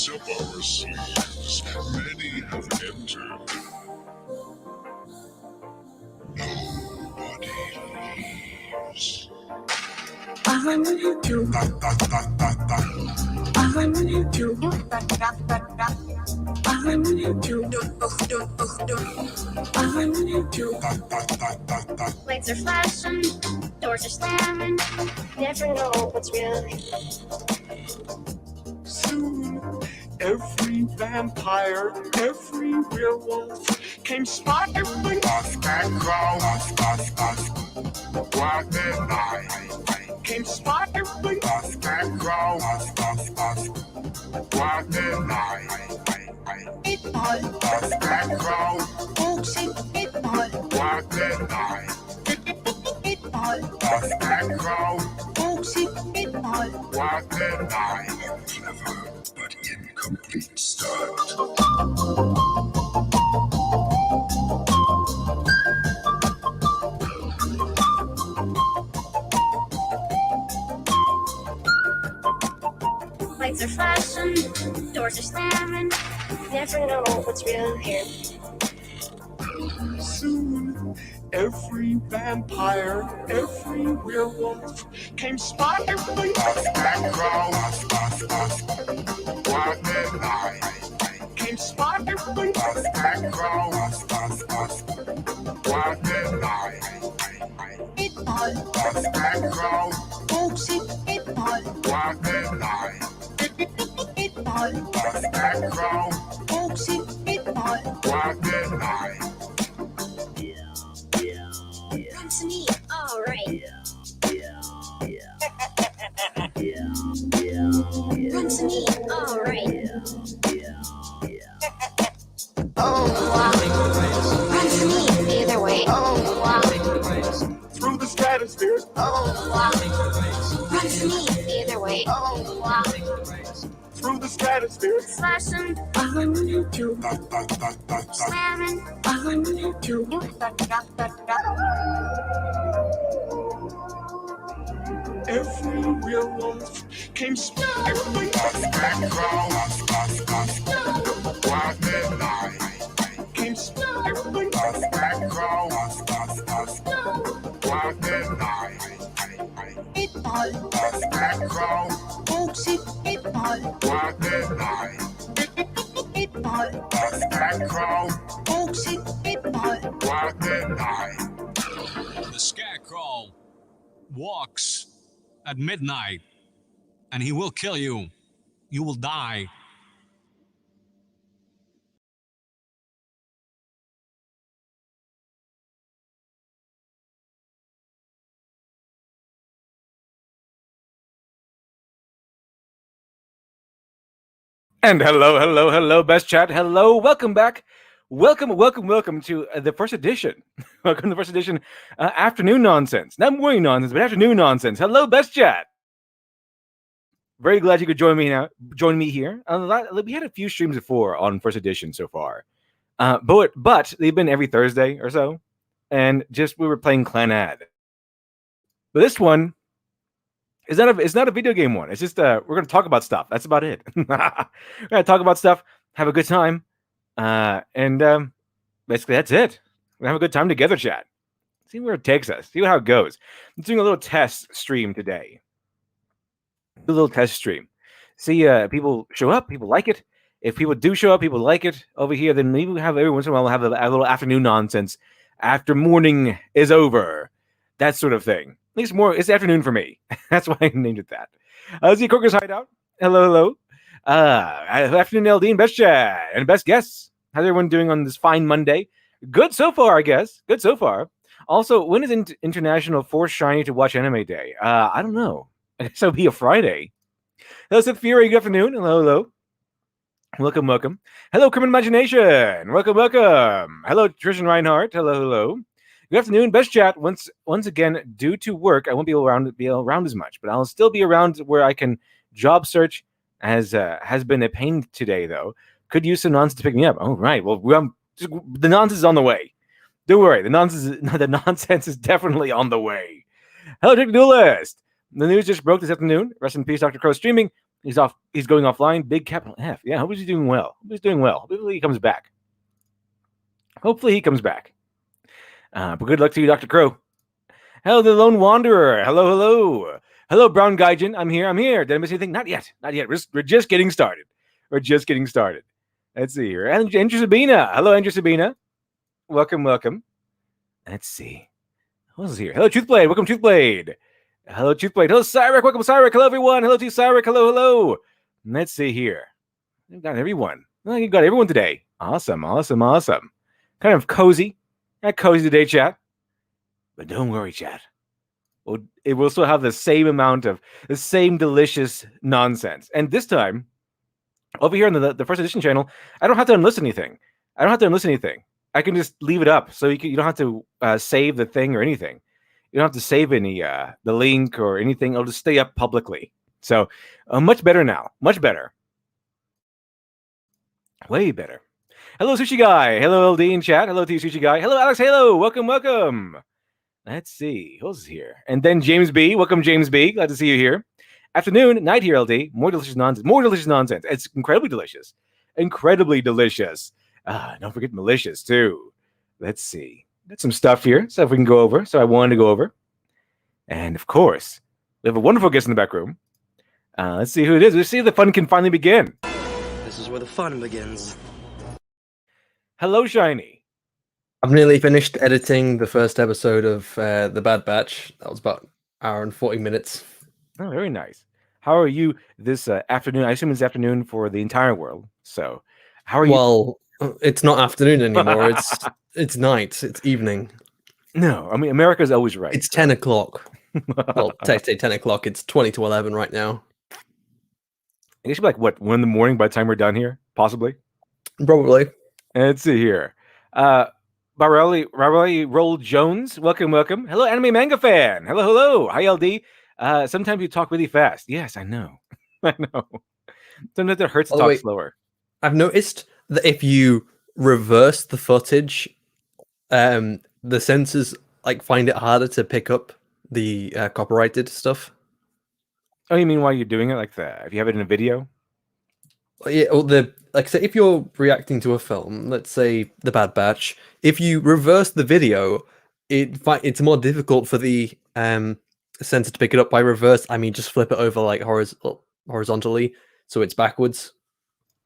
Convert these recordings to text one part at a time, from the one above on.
lace up our sleeves. Many have entered. Nobody leaves. Lights are flashing, doors are slamming. Never know what's real. Soon, every vampire, every werewolf came spotting scarecrow. What midnight came spotting scarecrow. What midnight scarecrow. What midnight scarecrow. What midnight. Clever but incomplete start. Lights are flashing, doors are slamming. Never know what's real here. Soon, every vampire, every werewolf came spotting scarecrow. What midnight came spotting scarecrow. What midnight scarecrow. What midnight scarecrow. What midnight. Run to me, alright. Run to me, alright. Run to me, either way. Through the stratosphere. Run to me, either way. Through the stratosphere. Slashing, slamming, Every werewolf came spotting scarecrow. What midnight came spotting scarecrow. What midnight scarecrow. What midnight scarecrow. What midnight. The scarecrow walks at midnight, and he will kill you. You will die. And hello, best chat. Hello, welcome back. Welcome to the first edition. Welcome to the first edition, afternoon nonsense. Not morning nonsense, but afternoon nonsense. Hello, best chat. Very glad you could join me here. We had a few streams before on first edition so far, but they've been every Thursday or so, and just we were playing Clan Ad. But this one is not a video game one. It's just we're going to talk about stuff. That's about it. We're going to talk about stuff, have a good time, and basically that's it. We're gonna have a good time together, chat. See where it takes us. See how it goes. I'm doing a little test stream today. A little test stream. See, people show up, people like it. If people do show up, people like it over here, then maybe we have every once in a while we'll have a little afternoon nonsense after morning is over. That sort of thing. At least it's afternoon for me. That's why I named it that. See Corker's Hideout. Hello. Afternoon, LD and Best Chat and Best Guests. How's everyone doing on this fine Monday? Good so far, I guess. Good so far. Also, when is International Force Shiny to Watch Anime Day? I don't know. I guess it'll be a Friday. Hello, Sith Fury. Good afternoon. Hello. Welcome. Hello, Criminal Imagination. Welcome. Hello, Trishan Reinhardt. Hello. Good afternoon, Best Chat. Once again, due to work, I won't be around as much, but I'll still be around where I can job search. Has been a pain today, though. Could use some nonsense to pick me up. Oh, right. Well, the nonsense is on the way. Don't worry. The nonsense is definitely on the way. Hello, Dick Duelist. The news just broke this afternoon. Rest in peace, Dr. Crow streaming. He's off. He's going offline. Big capital F. Yeah, hope he's doing well. Hope he's doing well. Hopefully he comes back. Hopefully he comes back. But good luck to you, Dr. Crow. Hello, the Lone Wanderer. Hello, hello. Hello, Brown Gaijin. I'm here. I'm here. Did I miss anything? Not yet. Not yet. We're just getting started. We're just getting started. Let's see here. Andrew Sabina. Hello, Andrew Sabina. Welcome, welcome. Let's see. Who else is here? Hello, Truthblade. Welcome, Truthblade. Hello, Truthblade. Hello, Cyrek. Welcome, Cyrek. Hello, everyone. Hello to you, Cyrek. Hello, hello. Let's see here. We've got everyone. Well, you got everyone today. Awesome, awesome, awesome. Kind of cozy. Not cozy today, chat. But don't worry, chat. It will still have the same amount of the same delicious nonsense. And this time, over here on the first edition channel, I don't have to unlist anything. I can just leave it up, so you don't have to save the thing or anything. You don't have to save any the link or anything. It'll just stay up publicly. So much better now. Much better. Way better. Hello, Sushi Guy. Hello, LD in chat. Hello to you, Sushi Guy. Hello, Alex Halo. Welcome, welcome. Let's see. Who's here? And then James B. Welcome, James B. Glad to see you here. Afternoon, night here, LD. More delicious nonsense. More delicious nonsense. It's incredibly delicious. Incredibly delicious. Don't forget malicious, too. Let's see. Got some stuff here, stuff we can go over. So I wanted to go over. And, of course, we have a wonderful guest in the back room. Let's see who it is. Let's see if the fun can finally begin. This is where the fun begins. Hello, Shiny. I've nearly finished editing the first episode of The Bad Batch. That was about an hour and 40 minutes. Oh, very nice. How are you this afternoon? I assume it's afternoon for the entire world. So, how are you? Well, it's not afternoon anymore. It's night. It's evening. No, I mean, America's always right. It's 10 o'clock. Well, technically 10 o'clock. It's 20 to 11 right now. It should be like, what, 1 in the morning by the time we're done here? Possibly. Probably. Let's see here. Barelli Roll Jones. Welcome, welcome. Hello, anime manga fan. Hello, hello. Hi, LD. Sometimes you talk really fast. Yes, I know. I know. Sometimes it hurts to talk slower. I've noticed that if you reverse the footage, the censors find it harder to pick up the copyrighted stuff. Oh, you mean while you're doing it like that? If you have it in a video? Yeah, or say if you're reacting to a film, let's say The Bad Batch, if you reverse the video, it's more difficult for the censor to pick it up. By reverse, I mean just flip it over horizontally, so it's backwards.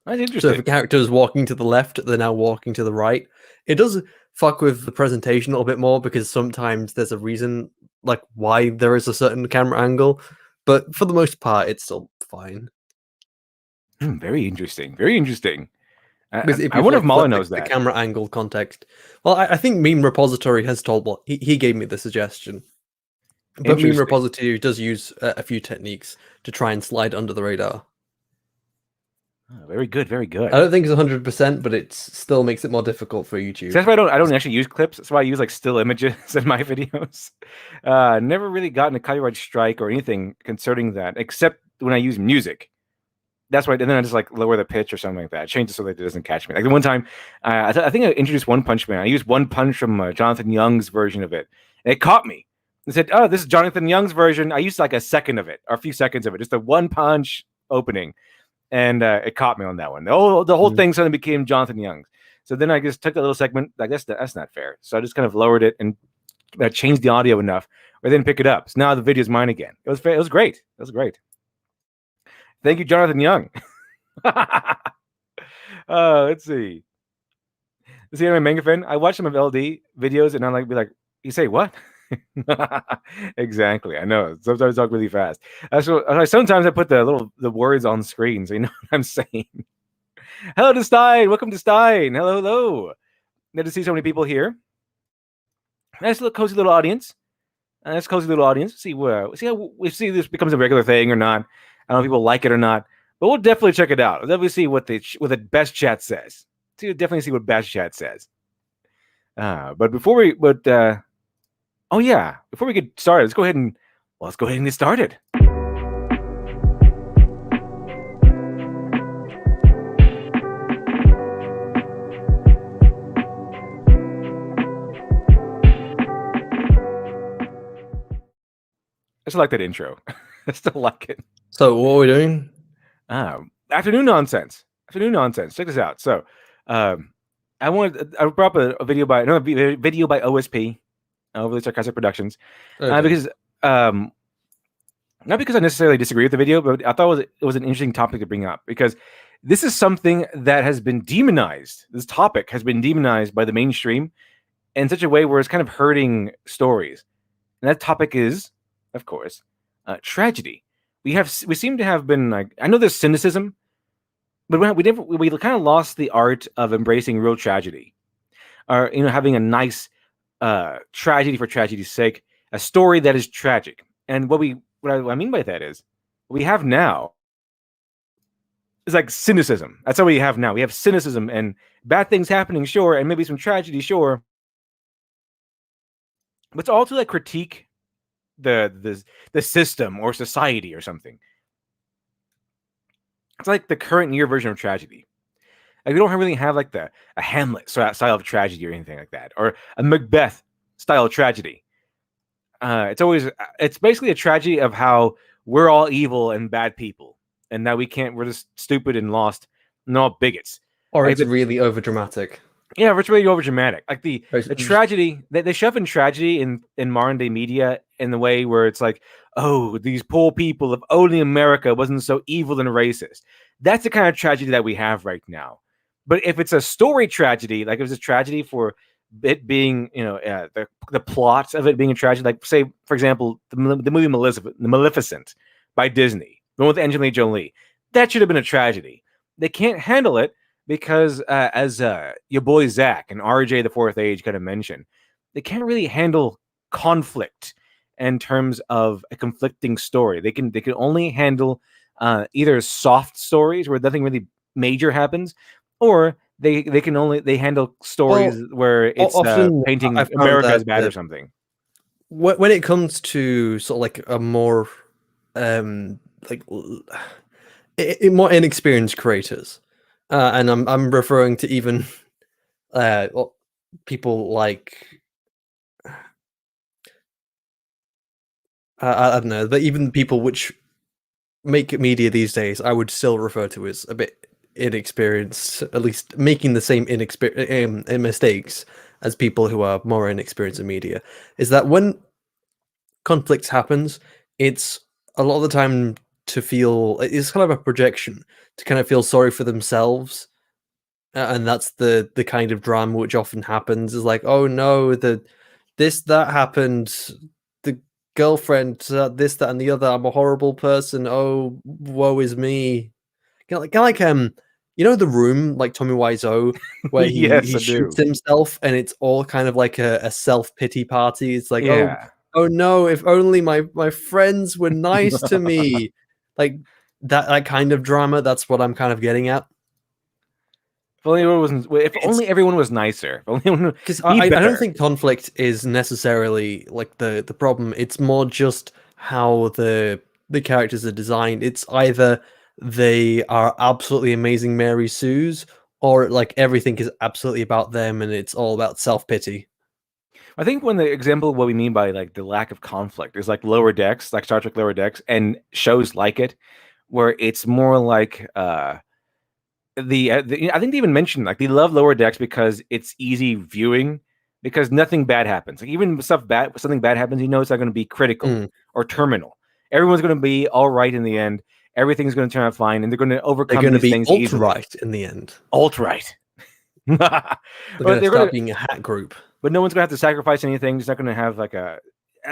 That's interesting. So if a character is walking to the left, they're now walking to the right. It does fuck with the presentation a little bit more because sometimes there's a reason why there is a certain camera angle, but for the most part, it's still fine. Very interesting. Very interesting. I wonder if Mala knows that. The camera angle context. Well, I think Meme Repository has told. Well, he gave me the suggestion. But Meme Repository does use a few techniques to try and slide under the radar. Oh, very good. Very good. I don't think it's 100%, but it still makes it more difficult for YouTube. So that's why I don't actually use clips. That's why I use still images in my videos. Never really gotten a copyright strike or anything concerning that, except when I use music. That's right, and then I just lower the pitch or something like that. Change it so that it doesn't catch me. Like the one time, I think I introduced One Punch Man. I used One Punch from Jonathan Young's version of it, and it caught me. It said, "Oh, this is Jonathan Young's version." I used a second of it, or a few seconds of it, just a One Punch opening, and it caught me on that one. The whole thing suddenly became Jonathan Young's. So then I just took that little segment. I guess that's not fair. So I just kind of lowered it and changed the audio enough, where they didn't pick it up. So now the video is mine again. It was fair. It was great. It was great. Thank you, Jonathan Young. Let's see. Anime manga fan. I watch some of LD videos, and I'm be like, "You say what?" Exactly. I know. Sometimes I talk really fast. Sometimes I put the words on screen, so you know what I'm saying. Hello to Stein. Welcome to Stein. Hello, hello. Good to see so many people here. Nice little cozy little audience. See see this becomes a regular thing or not. I don't know if people like it or not, but we'll definitely check it out. We'll definitely see what the best chat says. Definitely see what best chat says. But before we get started, let's go ahead and get started. I still like that intro. I still like it. So what are we doing? Afternoon nonsense. Afternoon nonsense. Check this out. So, I brought up a video by video by OSP, Overly Sarcastic Productions, Okay. because not because I necessarily disagree with the video, but I thought it was an interesting topic to bring up because this is something that has been demonized. This topic has been demonized by the mainstream in such a way where it's kind of hurting stories. And that topic is, of course, tragedy. We seem to have been like, I know there's cynicism, but we kind of lost the art of embracing real tragedy, or having a nice tragedy for tragedy's sake, a story that is tragic. And what I mean by that is what we have now is like cynicism. That's what we have now. We have cynicism and bad things happening, sure, and maybe some tragedy, sure. But it's all to like critique the system or society or something. It's like the current year version of tragedy. Like we don't really have like a Hamlet style of tragedy or anything like that, or a Macbeth style of tragedy. It's basically a tragedy of how we're all evil and bad people, and that we're just stupid and lost, and all bigots. Or like it's really overdramatic. Yeah, it's really overdramatic. Like the Right. tragedy they shove in tragedy in modern day media in the way where it's like, oh, these poor people, if only America wasn't so evil and racist. That's the kind of tragedy that we have right now. But if it's a story tragedy, like if it's a tragedy for it being, the plot of it being a tragedy, like say, for example, the movie Maleficent by Disney, the one with Angelina Jolie, that should have been a tragedy. They can't handle it because, as your boy Zach and RJ the Fourth Age kind of mentioned, they can't really handle conflict in terms of a conflicting story. They can only handle either soft stories where nothing really major happens, or they handle stories where it's often painting I've found America as that bad or something. when it comes to sort of like a more like more inexperienced creators, and I'm referring to even people like I don't know, but even people which make media these days, I would still refer to as a bit inexperienced, at least making the same mistakes as people who are more inexperienced in media. Is that when conflict happens, it's a lot of the time it's kind of a projection to kind of feel sorry for themselves, and that's the kind of drama which often happens. Is like, oh no, that happened, the girlfriend, this, that, and the other. I'm a horrible person. Oh, woe is me. Kind of like The Room, like Tommy Wiseau, where Yes, he I do. shoots himself, and it's all kind of like a self pity party. It's like, Yeah. oh no, if only my friends were nice to me, like that kind of drama. That's what I'm kind of getting at. If only everyone was nicer. Because I don't think conflict is necessarily like the problem. It's more just how the characters are designed. It's either they are absolutely amazing Mary Sues, or like everything is absolutely about them and it's all about self-pity. I think when the example of what we mean by like the lack of conflict is like Lower Decks, like Star Trek Lower Decks, and shows like it, where it's more like I think they even mentioned like they love Lower Decks because it's easy viewing, because nothing bad happens. Like even something bad happens, it's not going to be critical or terminal. Everyone's going to be all right in the end. Everything's going to turn out fine, and they're going to overcome these things easily. They're going to be alt-right in the end. Alt-right. They're going to start being a hat group. But no one's going to have to sacrifice anything. It's not going to have like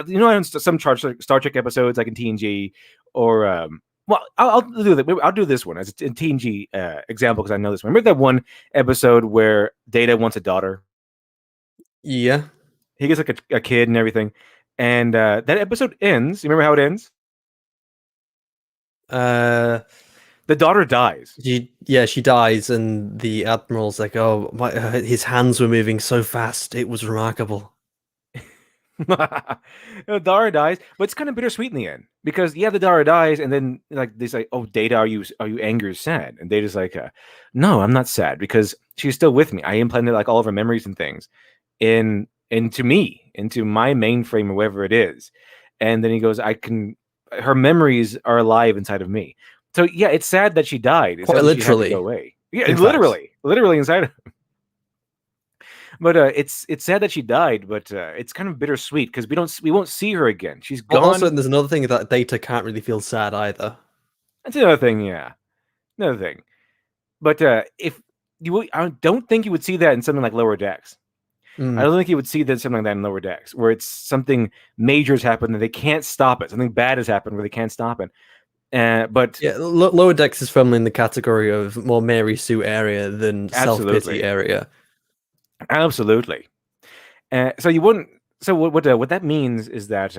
some Star Trek episodes like in TNG or well, I'll do that. I'll do this one as a TNG example because I know this one. Remember that one episode where Data wants a daughter? Yeah. He gets like a kid and everything. And that episode ends. You remember how it ends? The daughter dies. She dies, and the admiral's like, "Oh, his hands were moving so fast; it was remarkable." The daughter dies, but it's kind of bittersweet in the end because the daughter dies, and then like they say, "Oh, Data, are you angry or sad?" And Data's like, "No, I'm not sad because she's still with me. I implanted like all of her memories and things into me, into my mainframe or whatever it is." And then he goes, her memories are alive inside of me. So yeah, it's sad that she died. It's Quite sad that she had to literally, go away. Yeah, in fact. literally inside of him. But it's sad that she died. But it's kind of bittersweet because we won't see her again. She's gone. Also, there's another thing that Data can't really feel sad either. That's another thing. Yeah, another thing. But if I don't think you would see that in something like Lower Decks. I don't think you would see that something like that in Lower Decks, where it's something major has happened and they can't stop it. Something bad has happened where they can't stop it. But yeah, Lower Decks is firmly in the category of more Mary Sue area than self-pity area. Absolutely. So you wouldn't. So what that means is that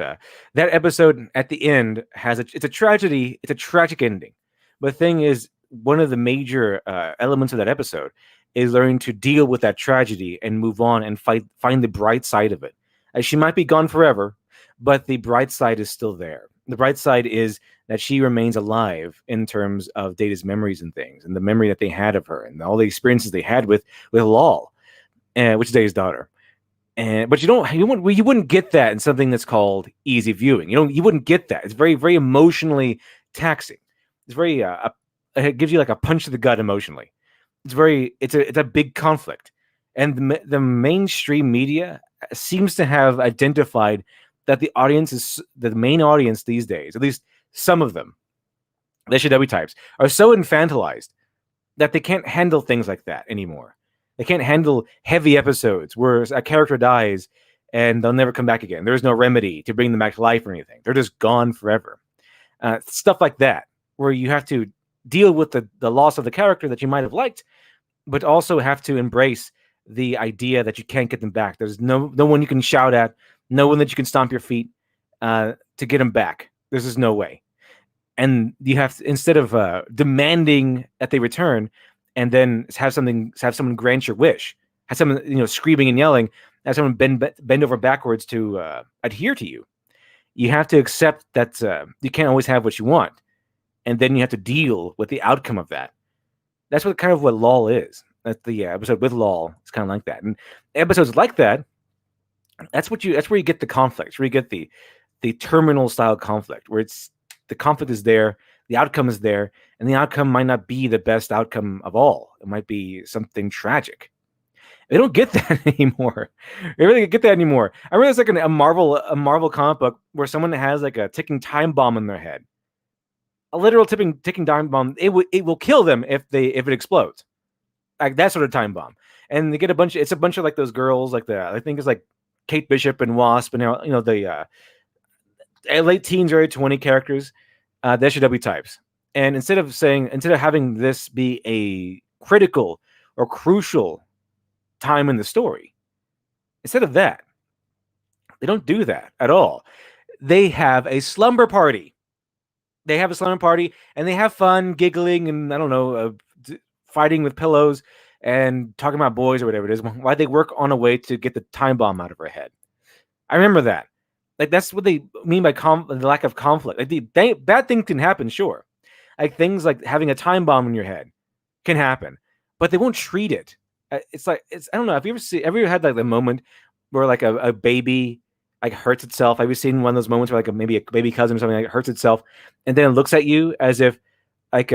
that episode at the end it's a tragedy. It's a tragic ending. But the thing is, one of the major elements of that episode is learning to deal with that tragedy and move on and find the bright side of it. She might be gone forever, but the bright side is still there. The bright side is that she remains alive in terms of Data's memories and things, and the memory that they had of her, and all the experiences they had with Lal, which is Data's daughter. But you wouldn't get that in something that's called easy viewing. You wouldn't get that. It's very, very emotionally taxing. It's very it gives you like a punch to the gut emotionally. It's a big conflict, and the mainstream media seems to have identified that the main audience these days, at least some of them, the SJW types, are so infantilized that they can't handle things like that anymore. They can't handle heavy episodes where a character dies and they'll never come back again. There's no remedy to bring them back to life or anything. They're just gone forever. Stuff like that, where you have to deal with the loss of the character that you might have liked, but also have to embrace the idea that you can't get them back. There's no one you can shout at, no one that you can stomp your feet to get them back. There's just no way. And you have to, instead of demanding that they return, and then have someone grant your wish, have someone screaming and yelling, have someone bend over backwards to adhere to you. You have to accept that you can't always have what you want, and then you have to deal with the outcome of that. That's what Lal is. That's the episode with Lal. It's kind of like that, and episodes like that. That's where you get the conflict. Where you get the terminal style conflict, where the conflict is there, the outcome is there, and the outcome might not be the best outcome of all. It might be something tragic. They don't get that anymore. They really don't get that anymore. I remember there's like a Marvel comic book where someone has like a ticking time bomb in their head. A literal ticking time bomb. It will kill them if it explodes. Like that sort of time bomb. And they get it's a bunch of like those girls, like I think it's like Kate Bishop and Wasp, and the late teens, early 20 characters, the SJW types. And instead of having this be a critical or crucial time in the story, instead of that, they don't do that at all. They have a slumber party. They have a slumber party, and they have fun, giggling, and fighting with pillows and talking about boys or whatever it is. Why they work on a way to get the time bomb out of her head. I remember that. Like that's what they mean by the lack of conflict. Like bad things can happen, sure. Like things like having a time bomb in your head can happen, but they won't treat it. I don't know. Have you ever had like the moment where like a baby like hurts itself? Have you seen one of those moments where like maybe a baby cousin or something like hurts itself, and then it looks at you as if like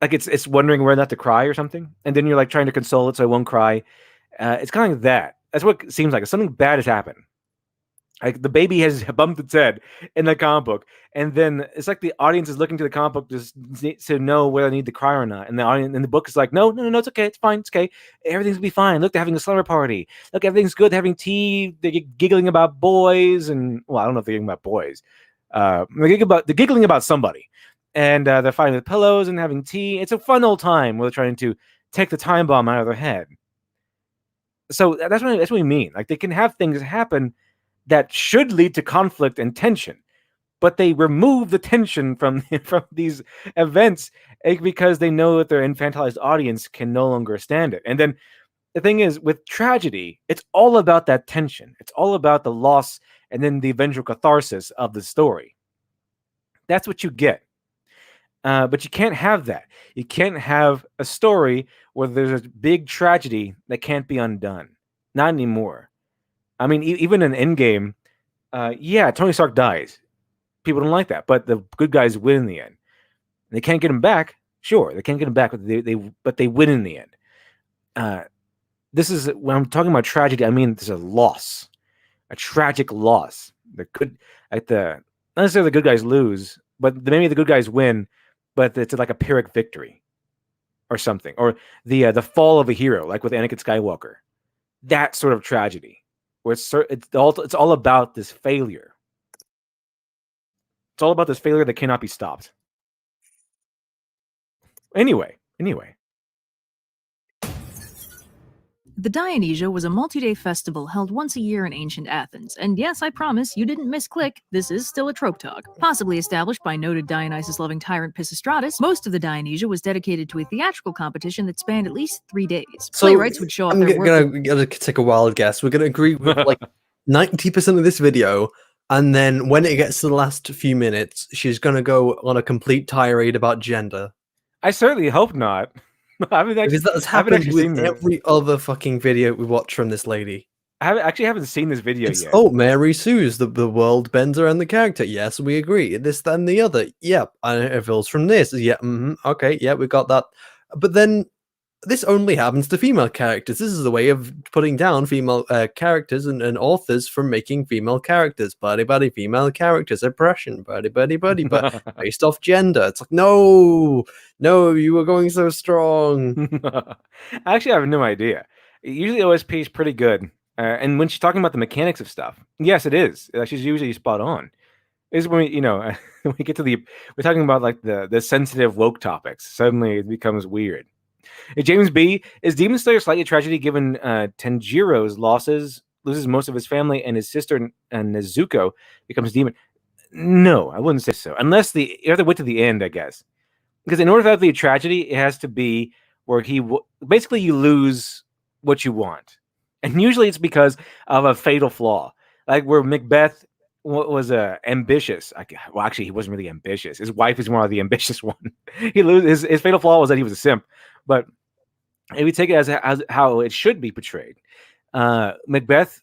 it's wondering whether not to cry or something, and then you're like trying to console it so it won't cry. It's kind of like that. That's what it seems like. Something bad has happened. Like the baby has bumped its head in the comic book, and then it's like the audience is looking to the comic book to know whether they need to cry or not. And the audience in the book is like, no, it's okay, it's fine, it's okay, everything's gonna be fine. Look, they're having a slumber party. Look, everything's good. They're having tea. They're giggling about boys, and I don't know if they're giggling about boys. They're giggling about somebody, and they're fighting with pillows and having tea. It's a fun old time where they're trying to take the time bomb out of their head. So that's what we mean. Like they can have things happen that should lead to conflict and tension, but they remove the tension from these events because they know that their infantilized audience can no longer stand it. And then the thing is, with tragedy, it's all about that tension. It's all about the loss and then the eventual catharsis of the story. That's what you get. But you can't have that. You can't have a story where there's a big tragedy that can't be undone. Not anymore. I mean, even in Endgame, Tony Stark dies. People don't like that, but the good guys win in the end. They can't get him back. Sure, they can't get him back, but they win in the end. This is when I'm talking about tragedy. I mean, there's a loss, a tragic loss. The good, not necessarily the good guys lose, but maybe the good guys win, but it's like a Pyrrhic victory, or something, or the fall of a hero, like with Anakin Skywalker. That sort of tragedy, where it's all about this failure. It's all about this failure that cannot be stopped. Anyway. The Dionysia was a multi-day festival held once a year in ancient Athens, and yes, I promise, you didn't misclick, this is still a trope talk. Possibly established by noted Dionysus-loving tyrant Pisistratus, most of the Dionysia was dedicated to a theatrical competition that spanned at least 3 days. So Playwrights would show off their work. I'm gonna take a wild guess. We're gonna agree with like 90% of this video, and then when it gets to the last few minutes, she's gonna go on a complete tirade about gender. I certainly hope not. Because that's happened with every other fucking video we watch from this lady. I haven't seen this video yet. Oh, Mary Sue's the world bender and the character. Yes, we agree. This, that, and the other. Yep, and it reveals from this. Yeah, okay, yeah, we got that. But then this only happens to female characters. This is a way of putting down female characters and authors from making female characters. Buddy, female characters, oppression. Buddy, but based off gender. It's like, no, you were going so strong. I actually have no idea. Usually OSP is pretty good. And when she's talking about the mechanics of stuff, yes, it is. She's usually spot on. Is when when we get to we're talking about like the sensitive woke topics. Suddenly it becomes weird. James B, is Demon Slayer slightly a tragedy given Tanjiro's loses most of his family and his sister and Nezuko becomes demon? No, I wouldn't say so. Unless you have to wait to the end, I guess. Because in order for that to be a tragedy, it has to be where basically you lose what you want. And usually it's because of a fatal flaw. Like where Macbeth was ambitious. Well, actually, he wasn't really ambitious. His wife is more of the ambitious one. His fatal flaw was that he was a simp. But if we take it as how it should be portrayed, Macbeth,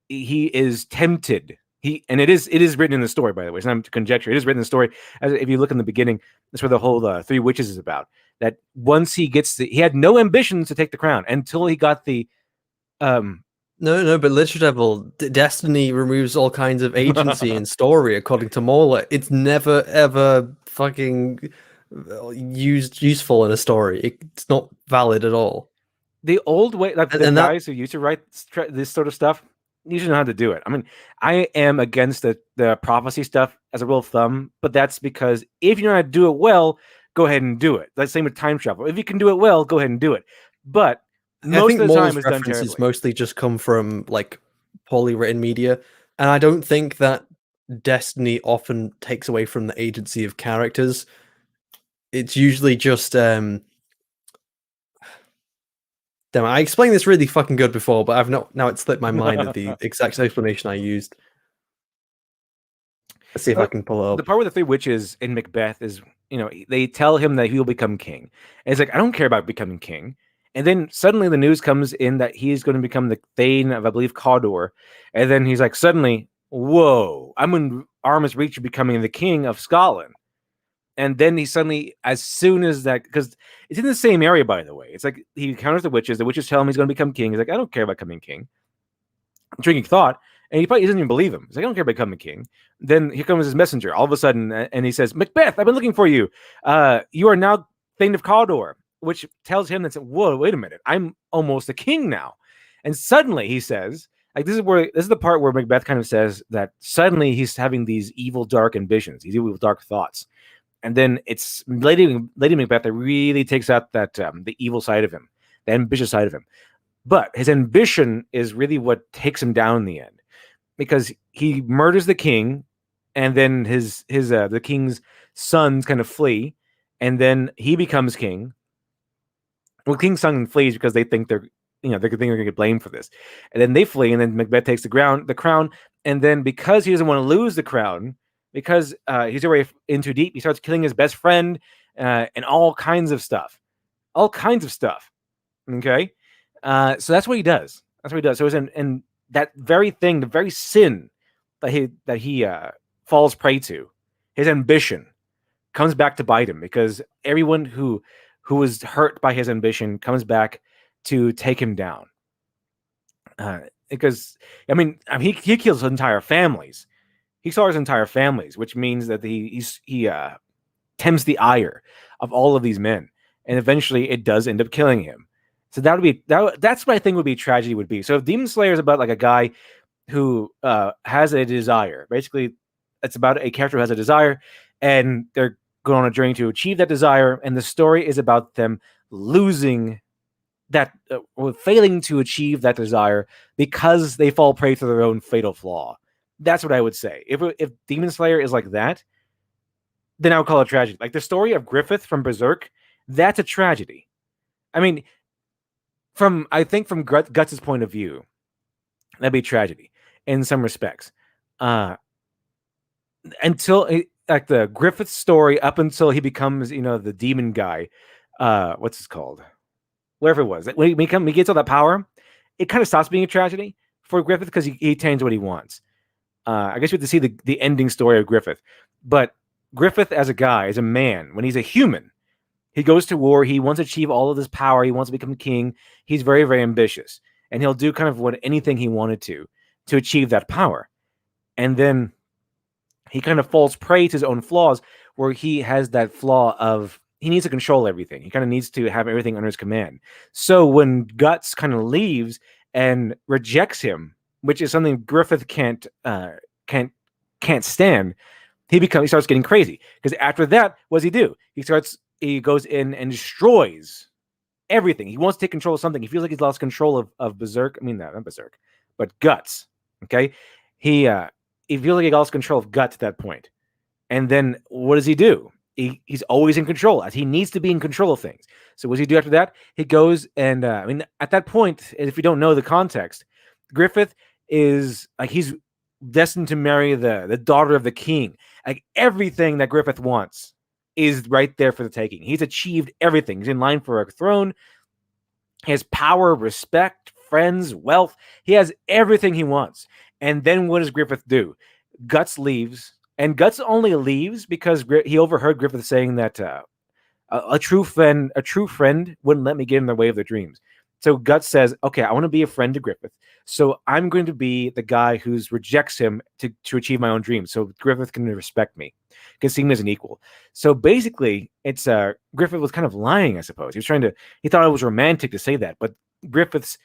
he is tempted. And it is written in the story, by the way. It's not conjecture. It is written in the story. If you look in the beginning, that's where the whole Three Witches is about. That once he had no ambitions to take the crown until he got the. No, but Literature Devil, Destiny removes all kinds of agency in story, according to Moeller. It's never, ever fucking useful in a story. It's not valid at all. The old way, like the guys who used to write this sort of stuff, usually know how to do it. I mean, I am against the prophecy stuff as a rule of thumb, but that's because if you know how to do it well, go ahead and do it. That's the same with time travel. If you can do it well, go ahead and do it. But most of the time, it's done terribly. Mostly just come from like poorly written media, and I don't think that Destiny often takes away from the agency of characters. It's usually just Damn, I explained this really fucking good before, but now it slipped my mind of the exact explanation I used. Let's see if I can pull it up. The part where the Three Witches in Macbeth is, they tell him that he will become king. And it's like, I don't care about becoming king. And then suddenly the news comes in that he's going to become the Thane of, I believe, Cawdor. And then he's like, suddenly, whoa, I'm in arm's reach of becoming the king of Scotland. And then he suddenly, as soon as that, because it's in the same area, by the way. It's like he encounters the witches tell him he's going to become king. He's like, I don't care about becoming king. Drinking thought. And he doesn't even believe him. He's like, I don't care about becoming king. Then here comes his messenger all of a sudden. And he says, Macbeth, I've been looking for you. You are now Thane of Cawdor, which tells him that, whoa, wait a minute. I'm almost a king now. And suddenly he says, like, this is the part where Macbeth kind of says that suddenly he's having these evil, dark ambitions, these evil, dark thoughts. And then it's Lady Macbeth that really takes out that the evil side of him, the ambitious side of him. But his ambition is really what takes him down in the end, because he murders the king, and then the king's sons kind of flee, and then he becomes king. Well, king's son flees because they think they're going to get blamed for this, and then they flee, and then Macbeth takes the crown, and then because he doesn't want to lose the crown, because he's already in too deep, he starts killing his best friend and all kinds of stuff. Okay, so that's what he does. So and that very thing, the very sin that he falls prey to, his ambition, comes back to bite him, because everyone who was hurt by his ambition comes back to take him down. Because he kills entire families. He slaughters entire families, which means that he tempts the ire of all of these men, and eventually it does end up killing him. So that's what I think would be tragedy would be. So if Demon Slayer is about like a guy who has a desire, basically it's about a character who has a desire, and they're going on a journey to achieve that desire, and the story is about them losing that, or failing to achieve that desire because they fall prey to their own fatal flaw. That's what I would say. If Demon Slayer is like that, then I would call it tragedy. Like the story of Griffith from Berserk, that's a tragedy. I mean, I think from Guts' point of view, that'd be tragedy in some respects. Until like the Griffith story, up until he becomes, the demon guy. What's his called? Whatever it was. When he gets all that power, it kind of stops being a tragedy for Griffith because he attains what he wants. I guess we have to see the ending story of Griffith. But Griffith as a guy, as a man, when he's a human, he goes to war. He wants to achieve all of this power. He wants to become king. He's very, very ambitious. And he'll do kind of anything he wanted to achieve that power. And then he kind of falls prey to his own flaws, where he has that flaw of he needs to control everything. He kind of needs to have everything under his command. So when Guts kind of leaves and rejects him, which is something Griffith can't stand, he starts getting crazy. Because after that, what does he do? He goes in and destroys everything. He wants to take control of something. He feels like he's lost control of Berserk. I mean, not Berserk, but Guts. Okay, he feels like he lost control of Guts at that point. And then what does he do? He's always in control, as he needs to be in control of things. So what does he do after that? He goes and at that point, if you don't know the context, Griffith is like he's destined to marry the daughter of the king. Like everything that Griffith wants is right there for the taking. He's achieved everything. He's in line for a throne. He has power, respect, friends, wealth. He has everything he wants. And then what does Griffith do? Guts leaves. And Guts only leaves because he overheard Griffith saying that a true friend wouldn't let me get in the way of their dreams. So Guts says, okay, I want to be a friend to Griffith. So I'm going to be the guy who rejects him to achieve my own dreams. So Griffith can respect me, can see me as an equal. So basically, it's Griffith was kind of lying, I suppose. He thought it was romantic to say that, but Griffith's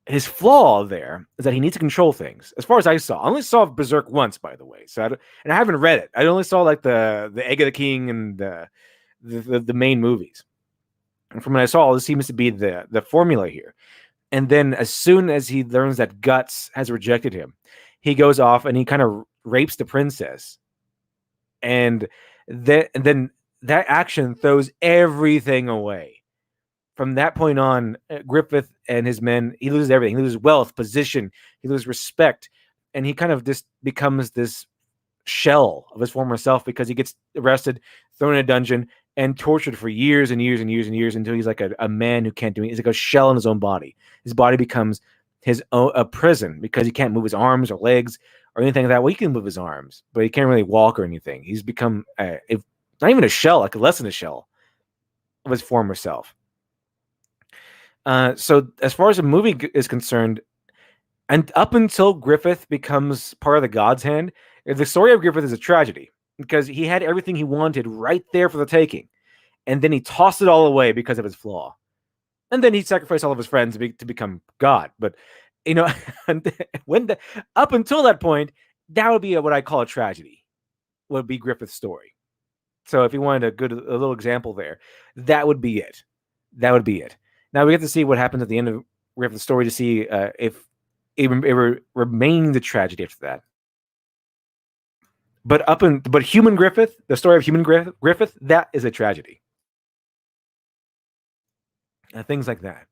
his flaw there is that he needs to control things. As far as I saw, I only saw Berserk once, by the way. So I haven't read it. I only saw like the Egg of the King and the main movies. And from what I saw, this seems to be the formula here. And then as soon as he learns that Guts has rejected him, he goes off and he kind of rapes the princess. And then that action throws everything away. From that point on, Griffith and his men, he loses everything. He loses wealth, position, he loses respect, and he kind of just becomes this shell of his former self because he gets arrested, thrown in a dungeon, and tortured for years and years and years and years until he's like a man who can't do anything. He's like a shell in his own body. His body becomes a prison because he can't move his arms or legs or anything like that. Well, he can move his arms, but he can't really walk or anything. He's become not even a shell, like less than a shell of his former self. So as far as the movie is concerned, and up until Griffith becomes part of the God's Hand, the story of Griffith is a tragedy because he had everything he wanted right there for the taking, and then he tossed it all away because of his flaw, and then he sacrificed all of his friends to become God. But up until that point, that would be what I call a tragedy. Would be Griffith's story. So if you wanted a little example there, that would be it. That would be it. Now we have to see what happens at the end of Griffith's story to see if it remained a tragedy after that. But Human Griffith, the story of Human Griffith, that is a tragedy. Things like that.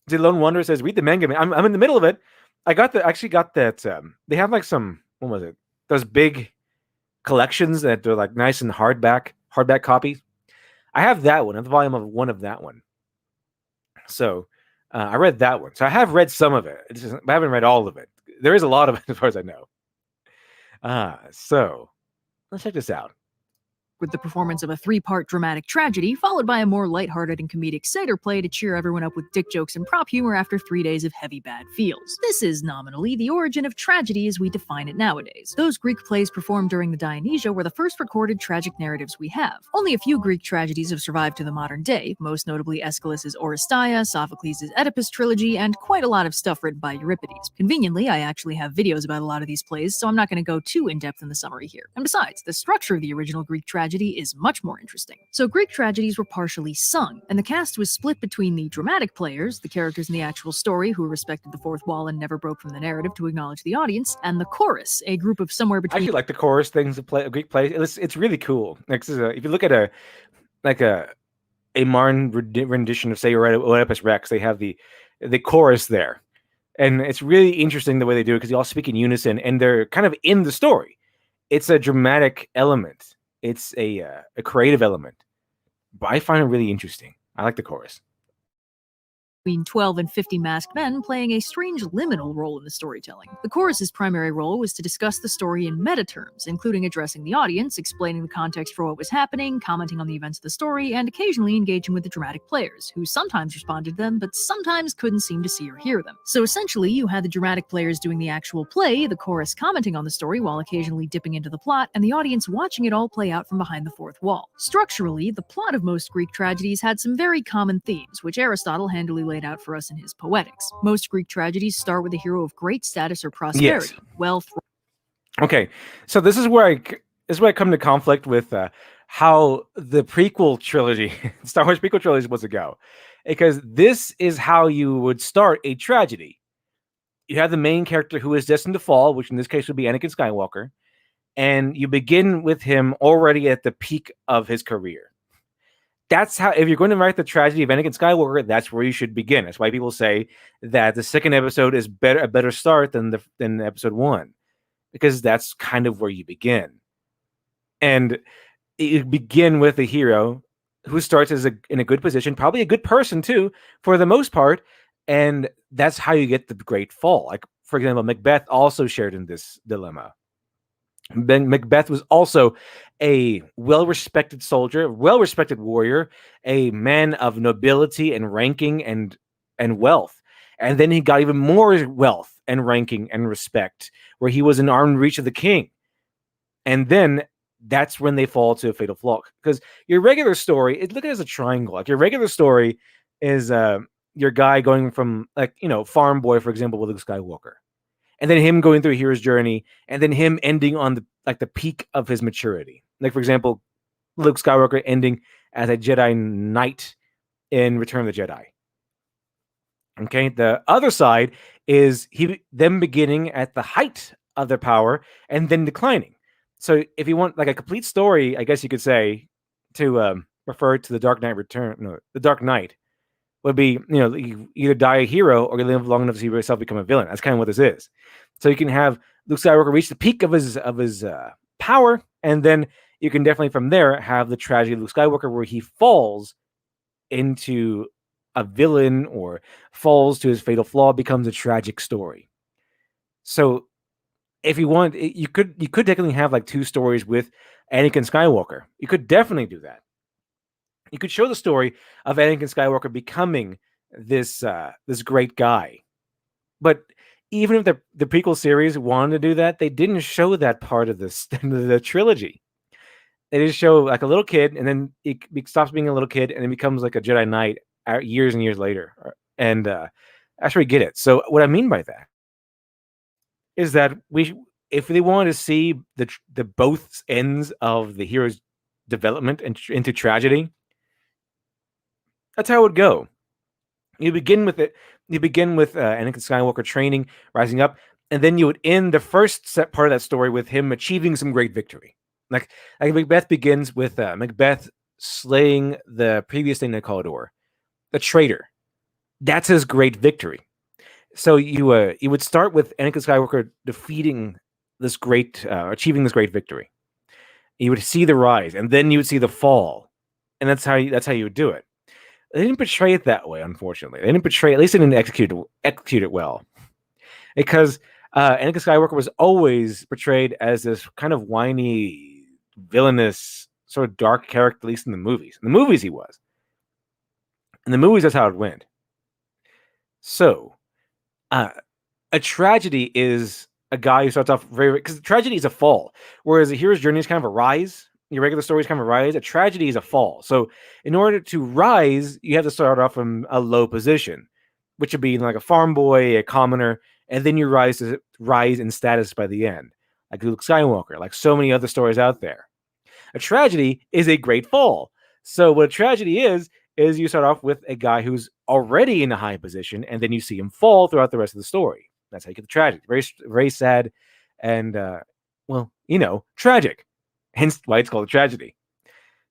The Lone Wanderer says, "Read the manga." I'm in the middle of it. I actually got that. They have like some, what was it? Those big collections that they're like nice and hardback copies. I have that one. I have the volume of one of that one. So I read that one. So I have read some of it. I haven't read all of it. There is a lot of it as far as I know. So Let's check this out. with the performance of a 3-part dramatic tragedy, followed by a more lighthearted and comedic satyr play to cheer everyone up with dick jokes and prop humor after 3 days of heavy bad feels. This is nominally the origin of tragedy as we define it nowadays. Those Greek plays performed during the Dionysia were the first recorded tragic narratives we have. Only a few Greek tragedies have survived to the modern day, most notably Aeschylus's Oresteia, Sophocles' Oedipus trilogy, and quite a lot of stuff written by Euripides. Conveniently, I actually have videos about a lot of these plays, so I'm not going to go too in-depth in the summary here. And besides, the structure of the original Greek tragedy is much more interesting. So Greek tragedies were partially sung, and the cast was split between the dramatic players, the characters in the actual story who respected the fourth wall and never broke from the narrative to acknowledge the audience, and the chorus, a group of somewhere I between actually like the chorus things of Greek plays. It's really cool. Like, if you look at a modern rendition of, say, Oedipus Rex, they have the chorus there, and it's really interesting the way they do it because they all speak in unison and they're kind of in the story. It's a dramatic element. It's a creative element, but I find it really interesting. I like the chorus. between 12 and 50 masked men playing a strange liminal role in the storytelling. The chorus's primary role was to discuss the story in meta terms, including addressing the audience, explaining the context for what was happening, commenting on the events of the story, and occasionally engaging with the dramatic players, who sometimes responded to them, but sometimes couldn't seem to see or hear them. So essentially, you had the dramatic players doing the actual play, the chorus commenting on the story while occasionally dipping into the plot, and the audience watching it all play out from behind the fourth wall. Structurally, the plot of most Greek tragedies had some very common themes, which Aristotle handily laid out for us in his Poetics. Most Greek tragedies start with a hero of great status or prosperity, wealth. Okay, so this is where I come to conflict with how the prequel trilogy, Star Wars prequel trilogy, is supposed to go, because this is how you would start a tragedy. You have the main character who is destined to fall, which in this case would be Anakin Skywalker, and you begin with him already at the peak of his career. That's how, if you're going to write the tragedy of Anakin Skywalker, that's where you should begin. That's why people say that the second episode is a better start than episode 1, because that's kind of where you begin. And you begin with a hero who starts in a good position, probably a good person too, for the most part, and that's how you get the great fall. Like, for example, Macbeth also shared in this dilemma. Macbeth was also a well-respected soldier, well-respected warrior, a man of nobility and ranking and wealth. And then he got even more wealth and ranking and respect, where he was in arm's reach of the king. And then that's when they fall to a fatal flaw. Because your regular story, look at it as a triangle. Like, your regular story is your guy going from, farm boy, for example, with Luke Skywalker, and then him going through a hero's journey, and then him ending on the peak of his maturity. Like, for example, Luke Skywalker ending as a Jedi Knight in Return of the Jedi. Okay, the other side is them beginning at the height of their power and then declining. So if you want like a complete story, I guess you could say, to refer to the Dark Knight the Dark Knight would be, you either die a hero or you live long enough to see yourself become a villain. That's kind of what this is. So you can have Luke Skywalker reach the peak of his power, and then you can definitely from there have the tragedy of Luke Skywalker, where he falls into a villain or falls to his fatal flaw, becomes a tragic story. So if you want, you could technically have like 2 stories with Anakin Skywalker. You could definitely do that. You could show the story of Anakin Skywalker becoming this great guy. But even if the prequel series wanted to do that, they didn't show that part of the trilogy. They just show like a little kid, and then he stops being a little kid, and then becomes like a Jedi Knight years and years later. And that's where we get it. So what I mean by that is that if they wanted to see the both ends of the hero's development into tragedy, that's how it would go. You begin with Anakin Skywalker training, rising up, and then you would end the first part of that story with him achieving some great victory. Like Macbeth begins with Macbeth slaying the previous thing they called the traitor. That's his great victory. So you would start with Anakin Skywalker defeating this achieving this great victory. You would see the rise, and then you would see the fall, and that's how you would do it. They didn't portray it that way, unfortunately. They didn't execute it well, because Anakin Skywalker was always portrayed as this kind of whiny villainous, sort of dark character, at least in the movies. In the movies, he was. In the movies, that's how it went. So, a tragedy is a guy who starts off very, because tragedy is a fall, whereas a hero's journey is kind of a rise. Your regular story is kind of a rise. A tragedy is a fall. So, in order to rise, you have to start off from a low position, which would be like a farm boy, a commoner, and then you rise in status by the end, like Luke Skywalker, like so many other stories out there. A tragedy is a great fall. So, what a tragedy is you start off with a guy who's already in a high position, and then you see him fall throughout the rest of the story. That's how you get the tragedy. Very, very sad, and well, tragic. Hence why it's called a tragedy.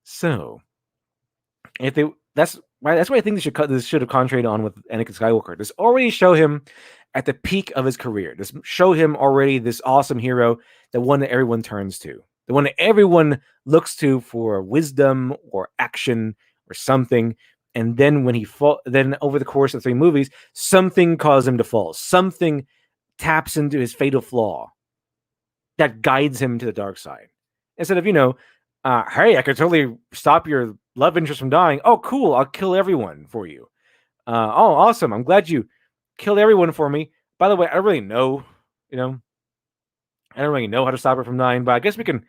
So, that's why I think this should have concentrated on with Anakin Skywalker. Just already show him at the peak of his career. Just show him already this awesome hero, the one that everyone turns to, the one that everyone looks to for wisdom or action or something. And then when then over the course of 3 movies, something caused him to fall. Something taps into his fatal flaw that guides him to the dark side. Instead of, hey, I could totally stop your love interest from dying. Oh, cool. I'll kill everyone for you. Oh, awesome. I'm glad you killed everyone for me. By the way, I don't really know, I don't really know how to stop her from dying, but I guess we can,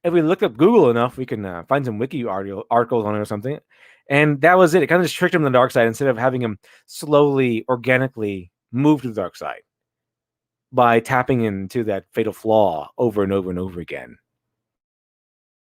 if we look up Google enough, we can find some wiki articles on it or something. And that was it. It kind of just tricked him to the dark side instead of having him slowly, organically move to the dark side by tapping into that fatal flaw over and over and over again.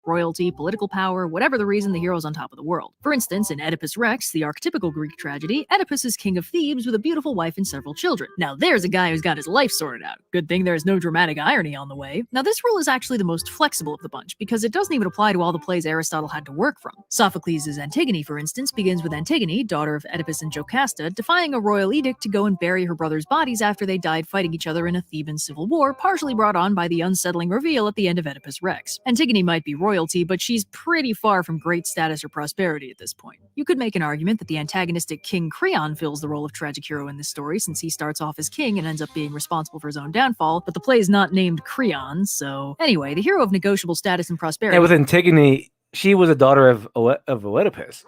Royalty, political power, whatever the reason, the hero's on top of the world. For instance, in Oedipus Rex, the archetypical Greek tragedy, Oedipus is king of Thebes with a beautiful wife and several children. Now there's a guy who's got his life sorted out. Good thing there's no dramatic irony on the way. Now this rule is actually the most flexible of the bunch, because it doesn't even apply to all the plays Aristotle had to work from. Sophocles' Antigone, for instance, begins with Antigone, daughter of Oedipus and Jocasta, defying a royal edict to go and bury her brother's bodies after they died fighting each other in a Theban civil war, partially brought on by the unsettling reveal at the end of Oedipus Rex. Antigone might be royalty, but she's pretty far from great status or prosperity at this point. You could make an argument that the antagonistic King Creon fills the role of tragic hero in this story, since he starts off as king and ends up being responsible for his own downfall, but the play is not named Creon, so... Anyway, the hero of negotiable status and prosperity... And with Antigone, she was a daughter of Oedipus.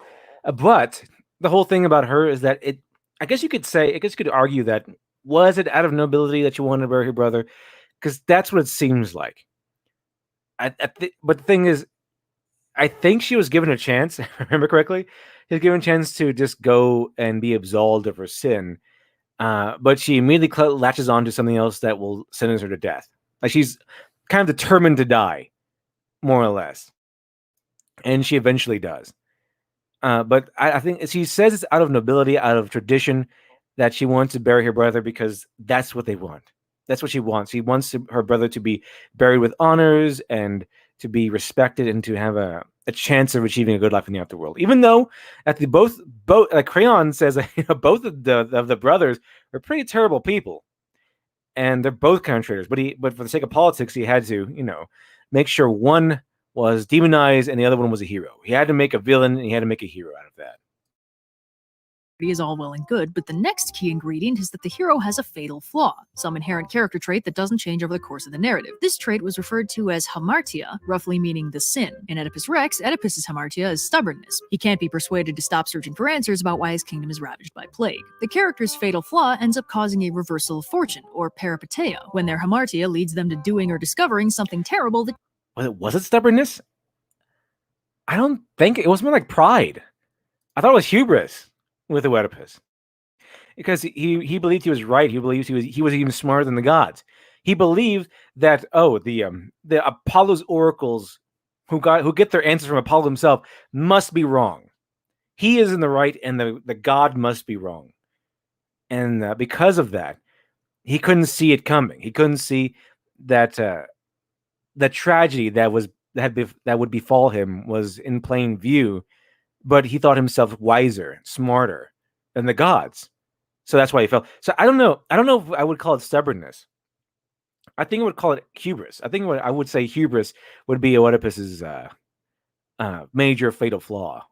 But the whole thing about her is that I guess you could argue that, was it out of nobility that you wanted to bury her brother? Because that's what it seems like. But the thing is, I think she was given a chance, if I remember correctly. She was given a chance to just go and be absolved of her sin. But she immediately latches on to something else that will sentence her to death. Like, she's kind of determined to die, more or less. And she eventually does. But I think she says it's out of nobility, out of tradition, that she wants to bury her brother because that's what they want. That's what she wants. She wants her brother to be buried with honors and to be respected and to have a chance of achieving a good life in the afterworld. Even though at the both like Creon says, both of the brothers are pretty terrible people, and they're both kind of traitors. But for the sake of politics, he had to make sure one was demonized and the other one was a hero. He had to make a villain and he had to make a hero out of that. Is all well and good, but the next key ingredient is that the hero has a fatal flaw, some inherent character trait that doesn't change over the course of the narrative. This trait was referred to as hamartia, roughly meaning the sin. In Oedipus Rex, Oedipus's hamartia is stubbornness. He can't be persuaded to stop searching for answers about why his kingdom is ravaged by plague. The character's fatal flaw ends up causing a reversal of fortune, or peripeteia, when their hamartia leads them to doing or discovering something terrible that... Was it stubbornness? I don't think it was more like pride. I thought it was hubris with Oedipus, because he believed he was right. He believed he was even smarter than the gods. He believed that the Apollo's oracles who get their answers from Apollo himself must be wrong. He is in the right, and the god must be wrong. And because of that, he couldn't see it coming. He couldn't see that the tragedy that would befall him was in plain view. But he thought himself wiser, smarter than the gods. So that's why he fell. So I don't know if I would call it stubbornness. I think I would call it hubris. I think I would say hubris would be Oedipus's major fatal flaw.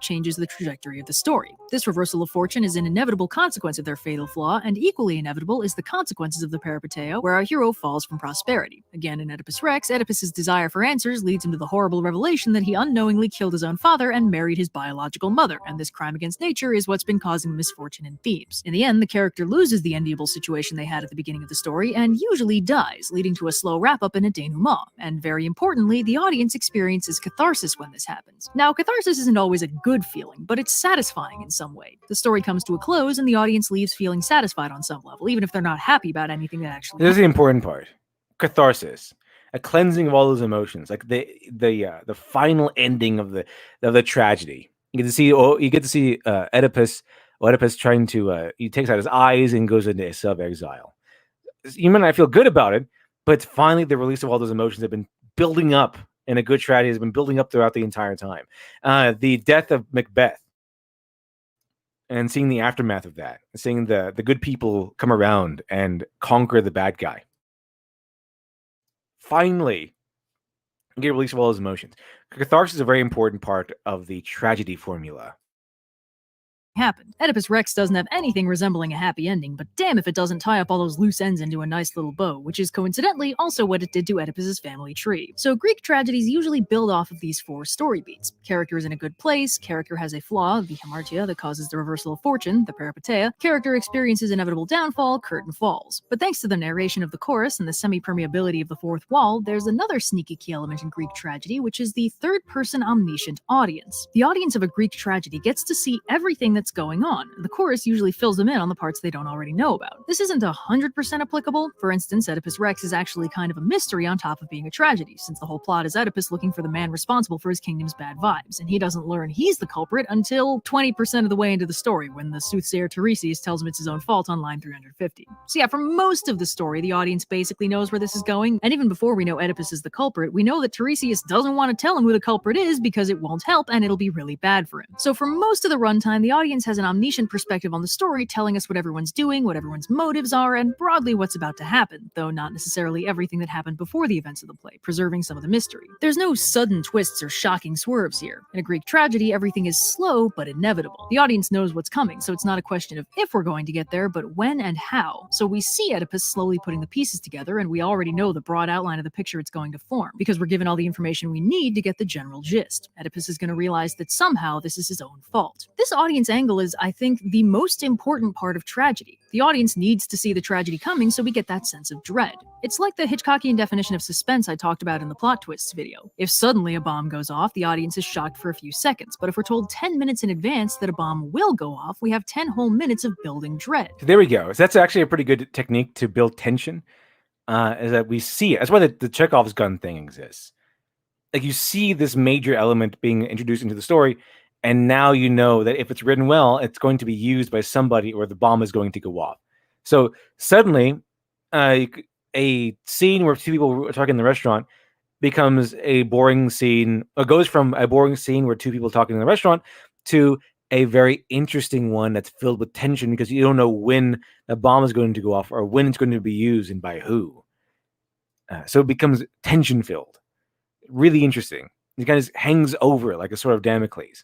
changes the trajectory of the story. This reversal of fortune is an inevitable consequence of their fatal flaw, and equally inevitable is the consequences of the peripeteia, where our hero falls from prosperity. Again, in Oedipus Rex, Oedipus's desire for answers leads him to the horrible revelation that he unknowingly killed his own father and married his biological mother, and this crime against nature is what's been causing misfortune in Thebes. In the end, the character loses the enviable situation they had at the beginning of the story, and usually dies, leading to a slow wrap-up and a denouement. And very importantly, the audience experiences catharsis when this happens. Now, catharsis isn't always a good feeling, but it's satisfying in some way. The story comes to a close, and the audience leaves feeling satisfied on some level, even if they're not happy about anything that actually This is the important part. Catharsis, a cleansing of all those emotions, like the final ending of the tragedy. You get to see Oedipus trying to he takes out his eyes and goes into sub-exile. You might not feel good about it, but finally the release of all those emotions have been building up, and a good tragedy has been building up throughout the entire time. The death of Macbeth, and seeing the aftermath of that, seeing the good people come around and conquer the bad guy. Finally, get a release of all those emotions. Catharsis is a very important part of the tragedy formula. happened. Oedipus Rex doesn't have anything resembling a happy ending, but damn if it doesn't tie up all those loose ends into a nice little bow, which is coincidentally also what it did to Oedipus's family tree. So Greek tragedies usually build off of these four story beats. Character is in a good place, character has a flaw, the hamartia that causes the reversal of fortune, the peripeteia, character experiences inevitable downfall, curtain falls. But thanks to the narration of the chorus and the semi-permeability of the fourth wall, there's another sneaky key element in Greek tragedy, which is the third-person omniscient audience. The audience of a Greek tragedy gets to see everything that's going on, and the chorus usually fills them in on the parts they don't already know about. This isn't 100% applicable. For instance, Oedipus Rex is actually kind of a mystery on top of being a tragedy, since the whole plot is Oedipus looking for the man responsible for his kingdom's bad vibes, and he doesn't learn he's the culprit until 20% of the way into the story, when the soothsayer Tiresias tells him it's his own fault on line 350. So yeah, for most of the story, the audience basically knows where this is going, and even before we know Oedipus is the culprit, we know that Tiresias doesn't want to tell him who the culprit is because it won't help and it'll be really bad for him. So for most of the runtime, the audience has an omniscient perspective on the story, telling us what everyone's doing, what everyone's motives are, and broadly what's about to happen, though not necessarily everything that happened before the events of the play, preserving some of the mystery. There's no sudden twists or shocking swerves here. In a Greek tragedy, everything is slow but inevitable. The audience knows what's coming, so it's not a question of if we're going to get there, but when and how. So we see Oedipus slowly putting the pieces together, and we already know the broad outline of the picture it's going to form, because we're given all the information we need to get the general gist. Oedipus is going to realize that somehow this is his own fault. This audience angle is, I think, the most important part of tragedy. The audience needs to see the tragedy coming, so we get that sense of dread. It's like the Hitchcockian definition of suspense I talked about in the plot twists video. If suddenly a bomb goes off, the audience is shocked for a few seconds, but if we're told 10 minutes in advance that a bomb will go off, we have 10 whole minutes of building dread. So there we go. So that's actually a pretty good technique to build tension, is that we see it. That's why the Chekhov's gun thing exists. Like, you see this major element being introduced into the story, and now you know that if it's written well, it's going to be used by somebody, or the bomb is going to go off. So suddenly, a scene where two people are talking in the restaurant becomes a boring scene, or goes from a boring scene where two people are talking in the restaurant to a very interesting one that's filled with tension, because you don't know when the bomb is going to go off or when it's going to be used and by who. So it becomes tension-filled. Really interesting. It kind of hangs over like a sort of Damocles.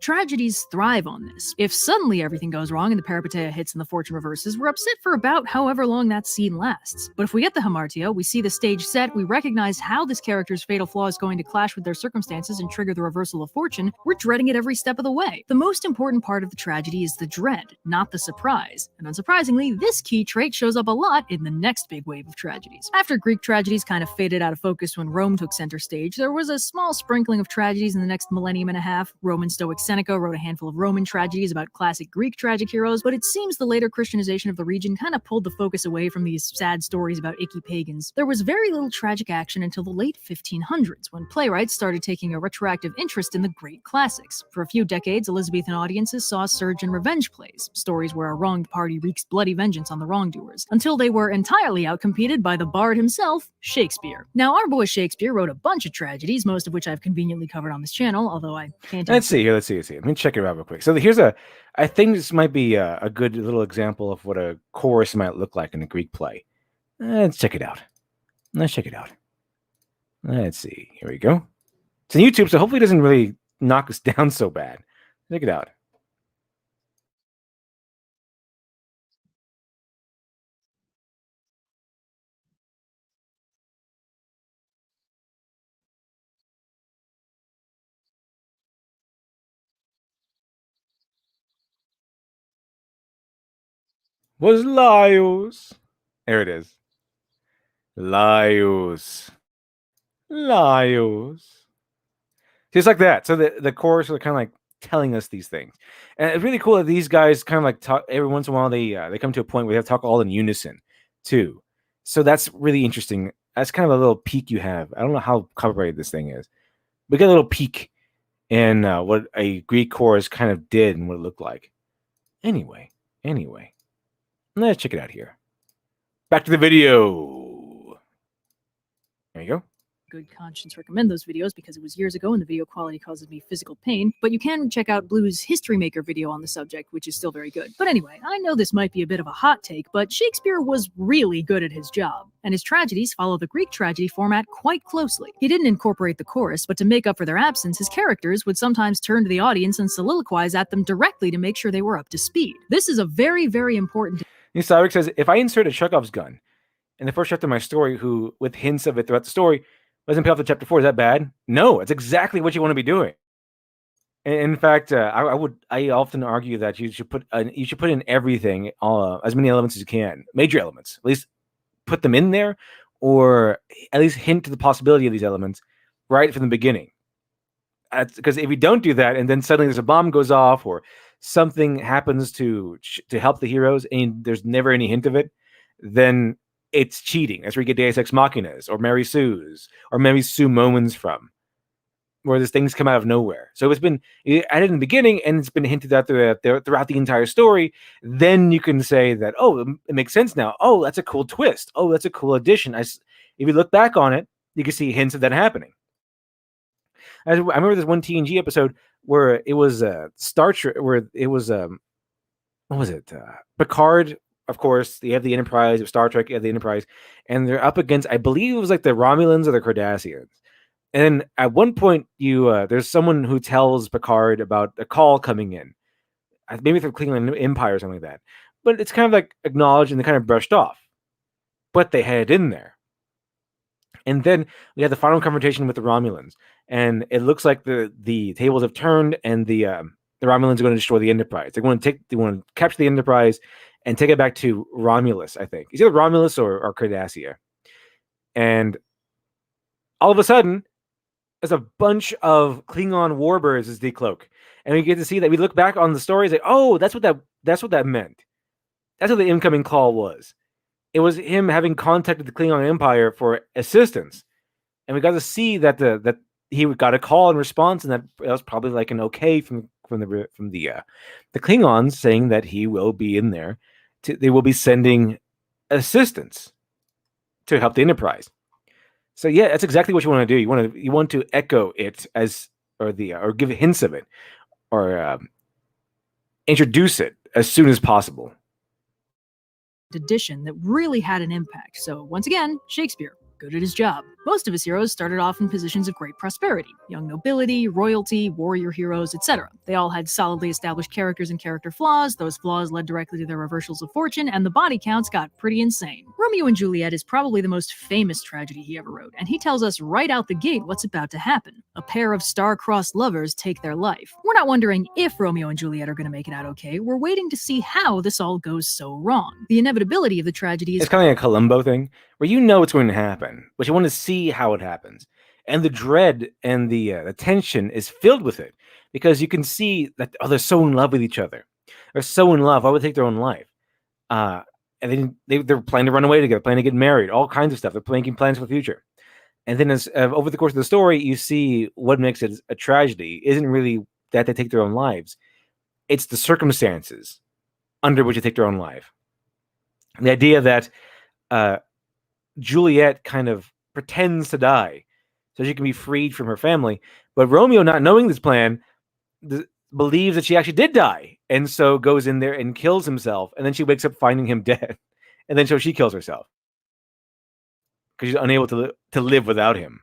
Tragedies thrive on this. If suddenly everything goes wrong and the peripeteia hits and the fortune reverses, we're upset for about however long that scene lasts. But if we get the hamartia, we see the stage set, we recognize how this character's fatal flaw is going to clash with their circumstances and trigger the reversal of fortune, we're dreading it every step of the way. The most important part of the tragedy is the dread, not the surprise. And unsurprisingly, this key trait shows up a lot in the next big wave of tragedies. After Greek tragedies kind of faded out of focus when Rome took center stage, there was a small sprinkling of tragedies in the next millennium and a half. Roman Stoic Seneca wrote a handful of Roman tragedies about classic Greek tragic heroes, but it seems the later Christianization of the region kind of pulled the focus away from these sad stories about icky pagans. There was very little tragic action until the late 1500s, when playwrights started taking a retroactive interest in the great classics. For a few decades, Elizabethan audiences saw surge in revenge plays, stories where a wronged party wreaks bloody vengeance on the wrongdoers, until they were entirely outcompeted by the bard himself, Shakespeare. Now, our boy Shakespeare wrote a bunch of tragedies, most of which I've conveniently covered on this channel, although I can't... Let's see. Let me check it out real quick. So I think this might be a good little example of what a chorus might look like in a Greek play. Let's check it out. Let's see. Here we go. It's on YouTube, so hopefully it doesn't really knock us down so bad. Check it out. Was Laios. There it is. Laios. Laios. Just like that. So the chorus are kind of like telling us these things. And it's really cool that these guys kind of like talk every once in a while. They come to a point where they have to talk all in unison too. So that's really interesting. That's kind of a little peek you have. I don't know how copyrighted this thing is. We get a little peek in what a Greek chorus kind of did and what it looked like. Anyway, let's check it out here. Back to the video. There you go. Good conscience recommend those videos because it was years ago and the video quality causes me physical pain, but you can check out Blue's History Maker video on the subject, which is still very good. But anyway, I know this might be a bit of a hot take, but Shakespeare was really good at his job, and his tragedies follow the Greek tragedy format quite closely. He didn't incorporate the chorus, but to make up for their absence, his characters would sometimes turn to the audience and soliloquize at them directly to make sure they were up to speed. This is a very, very important... Cyrix says, if I insert a Chekhov's gun in the first chapter of my story, who, with hints of it throughout the story, doesn't pay off to chapter 4, is that bad? No, it's exactly what you want to be doing. And in fact, I often argue that you should put in everything, as many elements as you can, major elements. At least put them in there, or at least hint to the possibility of these elements right from the beginning. Because if you don't do that, and then suddenly there's a bomb goes off, or something happens to help the heroes, and there's never any hint of it, then it's cheating. That's where you get Deus Ex Machinas, or Mary Sue's, or Mary Sue moments from, where these things come out of nowhere. So it's been added in the beginning, and it's been hinted at throughout the entire story. Then you can say that, oh, it makes sense now. Oh, that's a cool twist. Oh, that's a cool addition. If you look back on it, you can see hints of that happening. I remember this one TNG episode where it was Star Trek, where it was what was it? Picard. Of course, you have the Enterprise of Star Trek, you have the Enterprise, and they're up against, I believe it was like the Romulans or the Cardassians. And at one point, there's someone who tells Picard about a call coming in. Maybe from Klingon Empire or something like that. But it's kind of like acknowledged and they kind of brushed off. But they had it in there. And then we had the final confrontation with the Romulans. And it looks like the tables have turned, and the Romulans are going to destroy the Enterprise. They want to capture the Enterprise and take it back to Romulus, I think. It's either Romulus or Cardassia. And all of a sudden, there's a bunch of Klingon warbirds as decloak. And we get to see that. We look back on the stories like, oh, that's what that meant. That's what the incoming call was. It was him having contacted the Klingon Empire for assistance. And we got to see that he got a call in response, and that was probably like an okay from the Klingons saying that he will be in there. They will be sending assistance to help the Enterprise. So yeah, that's exactly what you want to do. You want to echo it or give hints of it, or introduce it as soon as possible. Edition that really had an impact. So once again, Shakespeare, good at his job. Most of his heroes started off in positions of great prosperity. Young nobility, royalty, warrior heroes, etc. They all had solidly established characters and character flaws. Those flaws led directly to their reversals of fortune, and the body counts got pretty insane. Romeo and Juliet is probably the most famous tragedy he ever wrote, and he tells us right out the gate what's about to happen. A pair of star-crossed lovers take their life. We're not wondering if Romeo and Juliet are going to make it out okay. We're waiting to see how this all goes so wrong. The inevitability of the tragedy is... It's kind of like a Columbo thing, where you know what's going to happen, but you want to see how it happens. And the dread and the tension is filled with it, because you can see that, oh, they're so in love with each other. They're so in love. Why would they take their own life? And they're planning to run away together, planning to get married, all kinds of stuff. They're making plans for the future. And then as over the course of the story, you see what makes it a tragedy isn't really that they take their own lives. It's the circumstances under which they take their own life. The idea that Juliet kind of pretends to die so she can be freed from her family. But Romeo, not knowing this plan, believes that she actually did die, and so goes in there and kills himself. And then she wakes up finding him dead. And then so she kills herself because she's unable to live without him.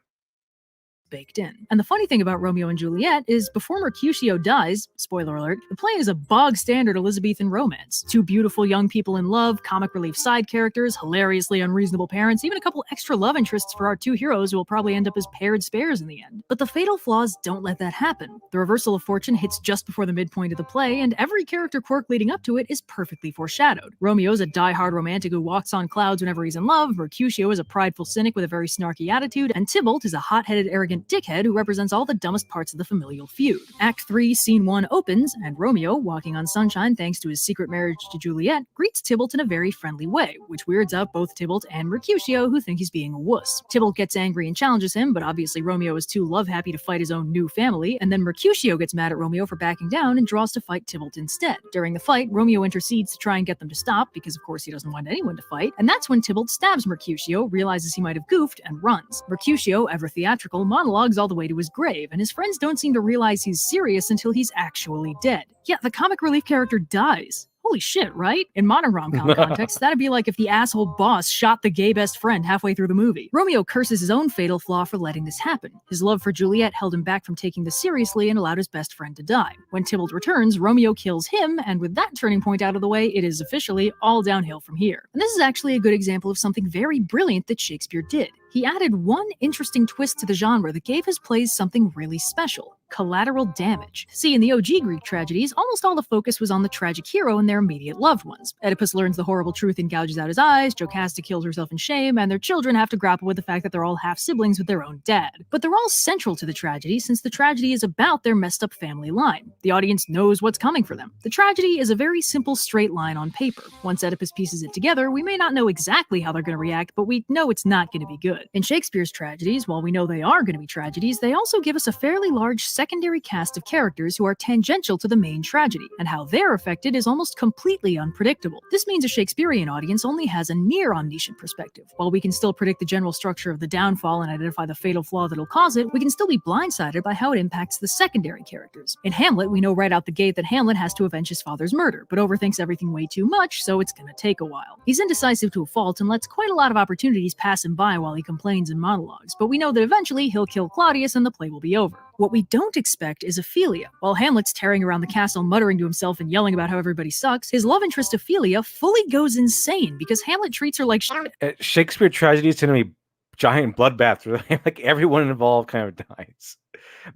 baked in. And the funny thing about Romeo and Juliet is before Mercutio dies, spoiler alert, the play is a bog standard Elizabethan romance. Two beautiful young people in love, comic relief side characters, hilariously unreasonable parents, even a couple extra love interests for our two heroes who will probably end up as paired spares in the end. But the fatal flaws don't let that happen. The reversal of fortune hits just before the midpoint of the play, and every character quirk leading up to it is perfectly foreshadowed. Romeo's a die-hard romantic who walks on clouds whenever he's in love, Mercutio is a prideful cynic with a very snarky attitude, and Tybalt is a hot-headed arrogant dickhead who represents all the dumbest parts of the familial feud. Act 3, Scene 1 opens, and Romeo, walking on sunshine thanks to his secret marriage to Juliet, greets Tybalt in a very friendly way, which weirds out both Tybalt and Mercutio, who think he's being a wuss. Tybalt gets angry and challenges him, but obviously Romeo is too love-happy to fight his own new family, and then Mercutio gets mad at Romeo for backing down and draws to fight Tybalt instead. During the fight, Romeo intercedes to try and get them to stop, because of course he doesn't want anyone to fight, and that's when Tybalt stabs Mercutio, realizes he might have goofed, and runs. Mercutio, ever theatrical, monologues all the way to his grave, and his friends don't seem to realize he's serious until he's actually dead. Yeah, the comic relief character dies. Holy shit, right? In modern rom-com context, that'd be like if the asshole boss shot the gay best friend halfway through the movie. Romeo curses his own fatal flaw for letting this happen. His love for Juliet held him back from taking this seriously and allowed his best friend to die. When Tybalt returns, Romeo kills him, and with that turning point out of the way, it is officially all downhill from here. And this is actually a good example of something very brilliant that Shakespeare did. He added one interesting twist to the genre that gave his plays something really special: collateral damage. See, in the OG Greek tragedies, almost all the focus was on the tragic hero and their immediate loved ones. Oedipus learns the horrible truth and gouges out his eyes, Jocasta kills herself in shame, and their children have to grapple with the fact that they're all half-siblings with their own dad. But they're all central to the tragedy, since the tragedy is about their messed-up family line. The audience knows what's coming for them. The tragedy is a very simple straight line on paper. Once Oedipus pieces it together, we may not know exactly how they're going to react, but we know it's not going to be good. In Shakespeare's tragedies, while we know they are going to be tragedies, they also give us a fairly large secondary cast of characters who are tangential to the main tragedy, and how they're affected is almost completely unpredictable. This means a Shakespearean audience only has a near omniscient perspective. While we can still predict the general structure of the downfall and identify the fatal flaw that'll cause it, we can still be blindsided by how it impacts the secondary characters. In Hamlet, we know right out the gate that Hamlet has to avenge his father's murder, but overthinks everything way too much, so it's gonna take a while. He's indecisive to a fault and lets quite a lot of opportunities pass him by while he complains and monologues, but we know that eventually he'll kill Claudius and the play will be over. What we don't expect is Ophelia. While Hamlet's tearing around the castle muttering to himself and yelling about how everybody sucks, his love interest Ophelia fully goes insane because Hamlet treats her like shit. Shakespeare tragedies tend to be giant bloodbaths where like everyone involved kind of dies.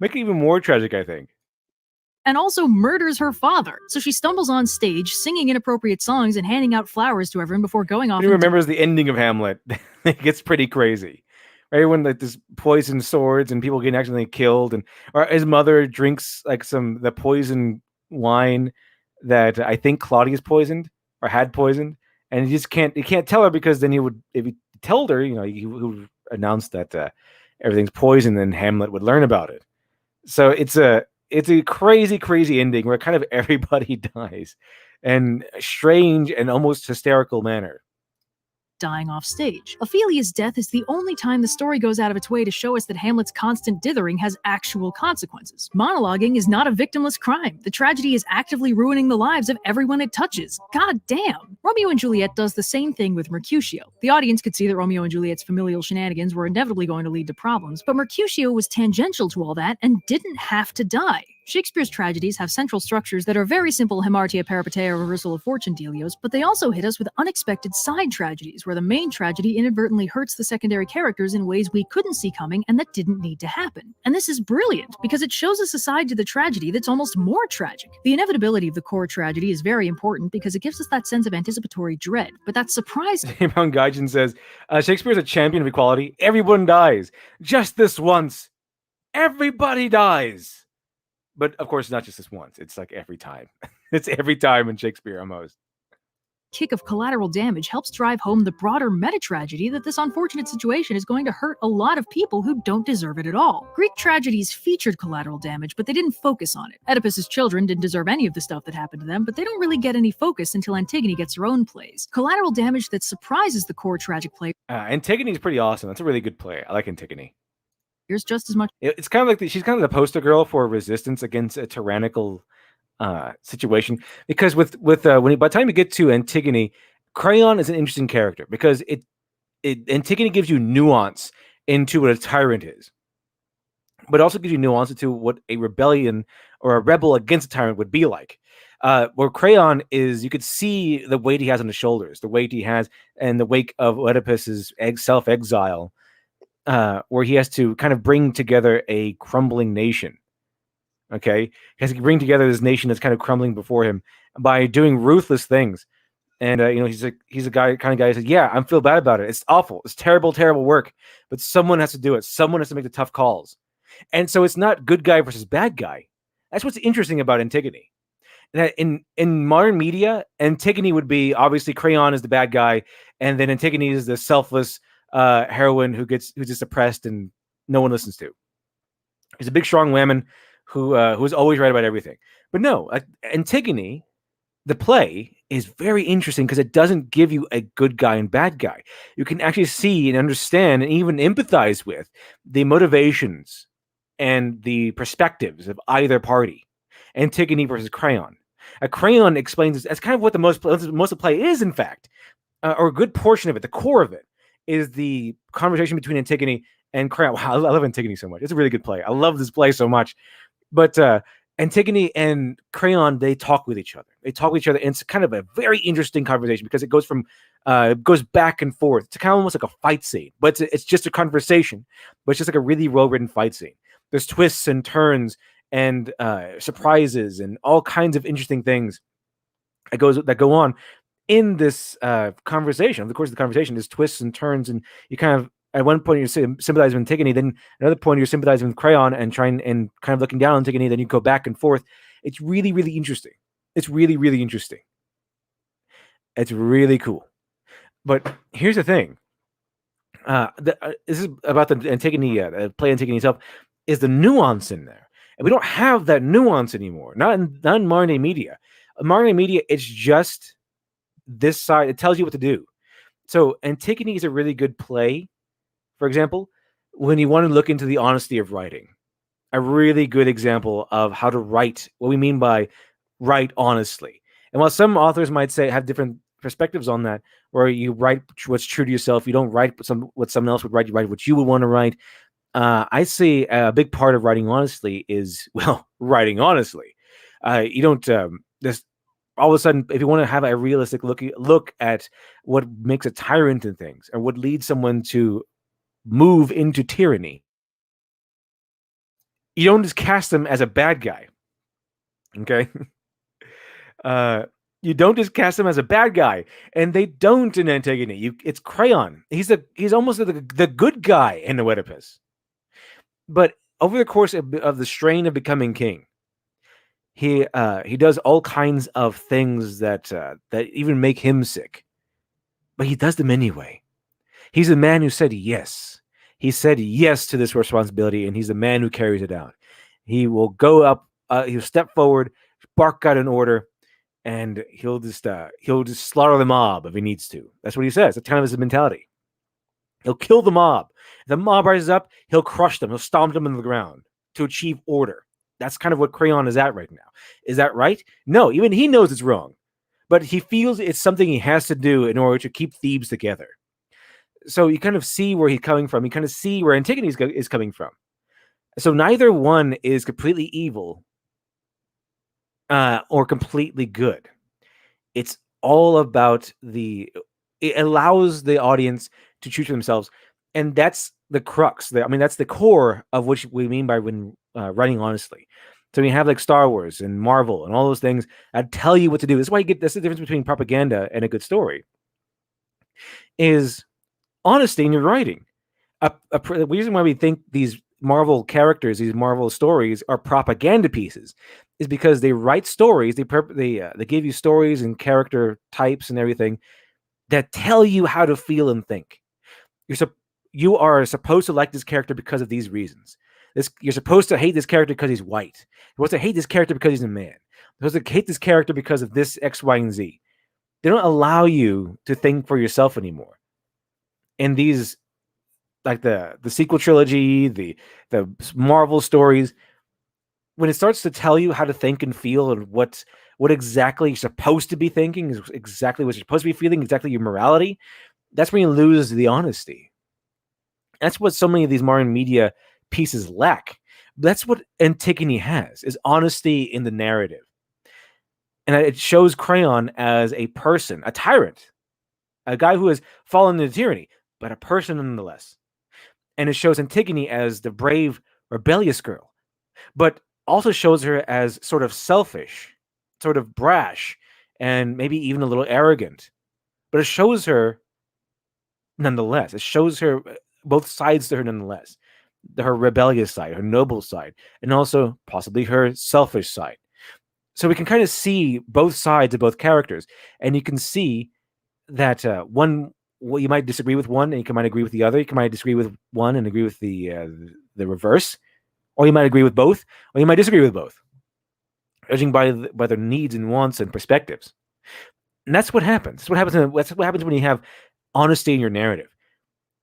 Make it even more tragic, I think. And also murders her father. So she stumbles on stage, singing inappropriate songs and handing out flowers to everyone before going off. Who remembers the ending of Hamlet? It gets pretty crazy. Right when like this poison swords and people getting accidentally killed, and or his mother drinks like the poison wine that I think Claudius poisoned or had poisoned, and he can't tell her because then if he told her, he would announce that everything's poison, then Hamlet would learn about it. So it's a crazy ending where kind of everybody dies in a strange and almost hysterical manner. Dying off stage. Ophelia's death is the only time the story goes out of its way to show us that Hamlet's constant dithering has actual consequences. Monologuing is not a victimless crime. The tragedy is actively ruining the lives of everyone it touches. God damn! Romeo and Juliet does the same thing with Mercutio. The audience could see that Romeo and Juliet's familial shenanigans were inevitably going to lead to problems, but Mercutio was tangential to all that and didn't have to die. Shakespeare's tragedies have central structures that are very simple hamartia peripeteia reversal of fortune delios, but they also hit us with unexpected side tragedies where the main tragedy inadvertently hurts the secondary characters in ways we couldn't see coming and that didn't need to happen. And this is brilliant because it shows us a side to the tragedy that's almost more tragic. The inevitability of the core tragedy is very important because it gives us that sense of anticipatory dread, but that's surprising. Mount Gaijin says, Shakespeare's a champion of equality. Everyone dies. Just this once. Everybody dies. But of course, not just this once. It's like every time. It's every time in Shakespeare almost. Kick of collateral damage helps drive home the broader meta-tragedy that this unfortunate situation is going to hurt a lot of people who don't deserve it at all. Greek tragedies featured collateral damage, but they didn't focus on it. Oedipus's children didn't deserve any of the stuff that happened to them, but they don't really get any focus until Antigone gets her own plays. Collateral damage that surprises the core tragic play. Antigone's pretty awesome. That's a really good play. I like Antigone. Here's just as much. It's kind of like she's kind of the poster girl for resistance against a tyrannical situation, because by the time you get to Antigone, Creon is an interesting character because Antigone gives you nuance into what a tyrant is. but also gives you nuance into what a rebellion or a rebel against a tyrant would be like. Where Crayon is, you could see the weight he has on his shoulders, the weight he has in the wake of Oedipus's self-exile, where he has to kind of bring together a crumbling nation. Okay, he has to bring together this nation that's kind of crumbling before him by doing ruthless things. And he's a guy kind of guy who says, "Yeah, I feel bad about it. It's awful. It's terrible, terrible work. But someone has to do it. Someone has to make the tough calls." And so it's not good guy versus bad guy. That's what's interesting about Antigone. That in modern media, Antigone would be obviously Crayon is the bad guy, and then Antigone is the selfless heroine who's just oppressed and no one listens to. He's a big, strong woman who's always right about everything. But no, Antigone, the play, is very interesting because it doesn't give you a good guy and bad guy. You can actually see and understand and even empathize with the motivations and the perspectives of either party. Antigone versus Crayon. A Crayon explains this. That's kind of what most of the play is, in fact, or a good portion of it. The core of it is the conversation between Antigone and Crayon. Wow, I love Antigone so much. It's a really good play. I love this play so much. But Antigone and Crayon, they talk with each other. And it's kind of a very interesting conversation because it goes back and forth. It's kind of almost like a fight scene, but it's just a conversation. But it's just like a really well-written fight scene. There's twists and turns and surprises and all kinds of interesting things that go on in this conversation. Over the course of the conversation, there's twists and turns, and you kind of at one point you're sympathizing with Antigone, then another point you're sympathizing with Crayon and trying and kind of looking down on Antigone. Then you go back and forth. It's really, really interesting. It's really, really interesting. It's really cool. But here's the thing. This is about the Antigone play Antigone itself. Is the nuance in there? And we don't have that nuance anymore. Not in modern day media. In modern day media, it's just this side. It tells you what to do. So Antigone is a really good play. For example, when you want to look into the honesty of writing, a really good example of how to write, what we mean by write honestly. And while some authors might say have different perspectives on that, where you write what's true to yourself, you don't write what someone else would write, you write what you would want to write. I see a big part of writing honestly is, well, writing honestly. You don't just all of a sudden, if you want to have a realistic look at what makes a tyrant in things or what leads someone to move into tyranny, you don't just cast them as a bad guy. Okay? You don't just cast them as a bad guy, and they don't in Antigone. It's Crayon. He's almost the good guy in Oedipus. But over the course of the strain of becoming king, he does all kinds of things that even make him sick. But he does them anyway. He's a man who said yes. He said yes to this responsibility, and he's the man who carries it out. He will go up. He'll step forward, bark out an order, and he'll just slaughter the mob if he needs to. That's what he says. That's kind of his mentality. He'll kill the mob. If the mob rises up, he'll crush them. He'll stomp them into the ground to achieve order. That's kind of what Crayon is at right now. Is that right? No, even he knows it's wrong. But he feels it's something he has to do in order to keep Thebes together. So you kind of see where he's coming from. You kind of see where Antigone is coming from. So neither one is completely evil or completely good. It's all about it allows the audience to choose for themselves. And that's the crux. That's the core of what we mean by when writing honestly. So you have like Star Wars and Marvel and all those things that tell you what to do. That's why that's the difference between propaganda and a good story. Is honesty in your writing. The reason why we think these Marvel characters, these Marvel stories are propaganda pieces is because they write stories. They give you stories and character types and everything that tell you how to feel and think. You are supposed to like this character because of these reasons. You're supposed to hate this character because he's white. You're supposed to hate this character because he's a man. You're supposed to hate this character because of this X, Y, and Z. They don't allow you to think for yourself anymore. And these, like the sequel trilogy, the Marvel stories, when it starts to tell you how to think and feel and what exactly you're supposed to be thinking, is exactly what you're supposed to be feeling, exactly your morality, that's when you lose the honesty. That's what so many of these modern media pieces lack. That's what Antigone has, is honesty in the narrative. And it shows Crayon as a person, a tyrant, a guy who has fallen into tyranny, but a person nonetheless. And it shows Antigone as the brave, rebellious girl, but also shows her as sort of selfish, sort of brash, and maybe even a little arrogant. But it shows her nonetheless. It shows her both sides to her nonetheless. Her rebellious side, her noble side, and also possibly her selfish side. So we can kind of see both sides of both characters, and you can see that you might disagree with one, and you might agree with the other. You might disagree with one and agree with the reverse, or you might agree with both, or you might disagree with both, judging by their needs and wants and perspectives. And that's what happens. That's what happens when you have honesty in your narrative.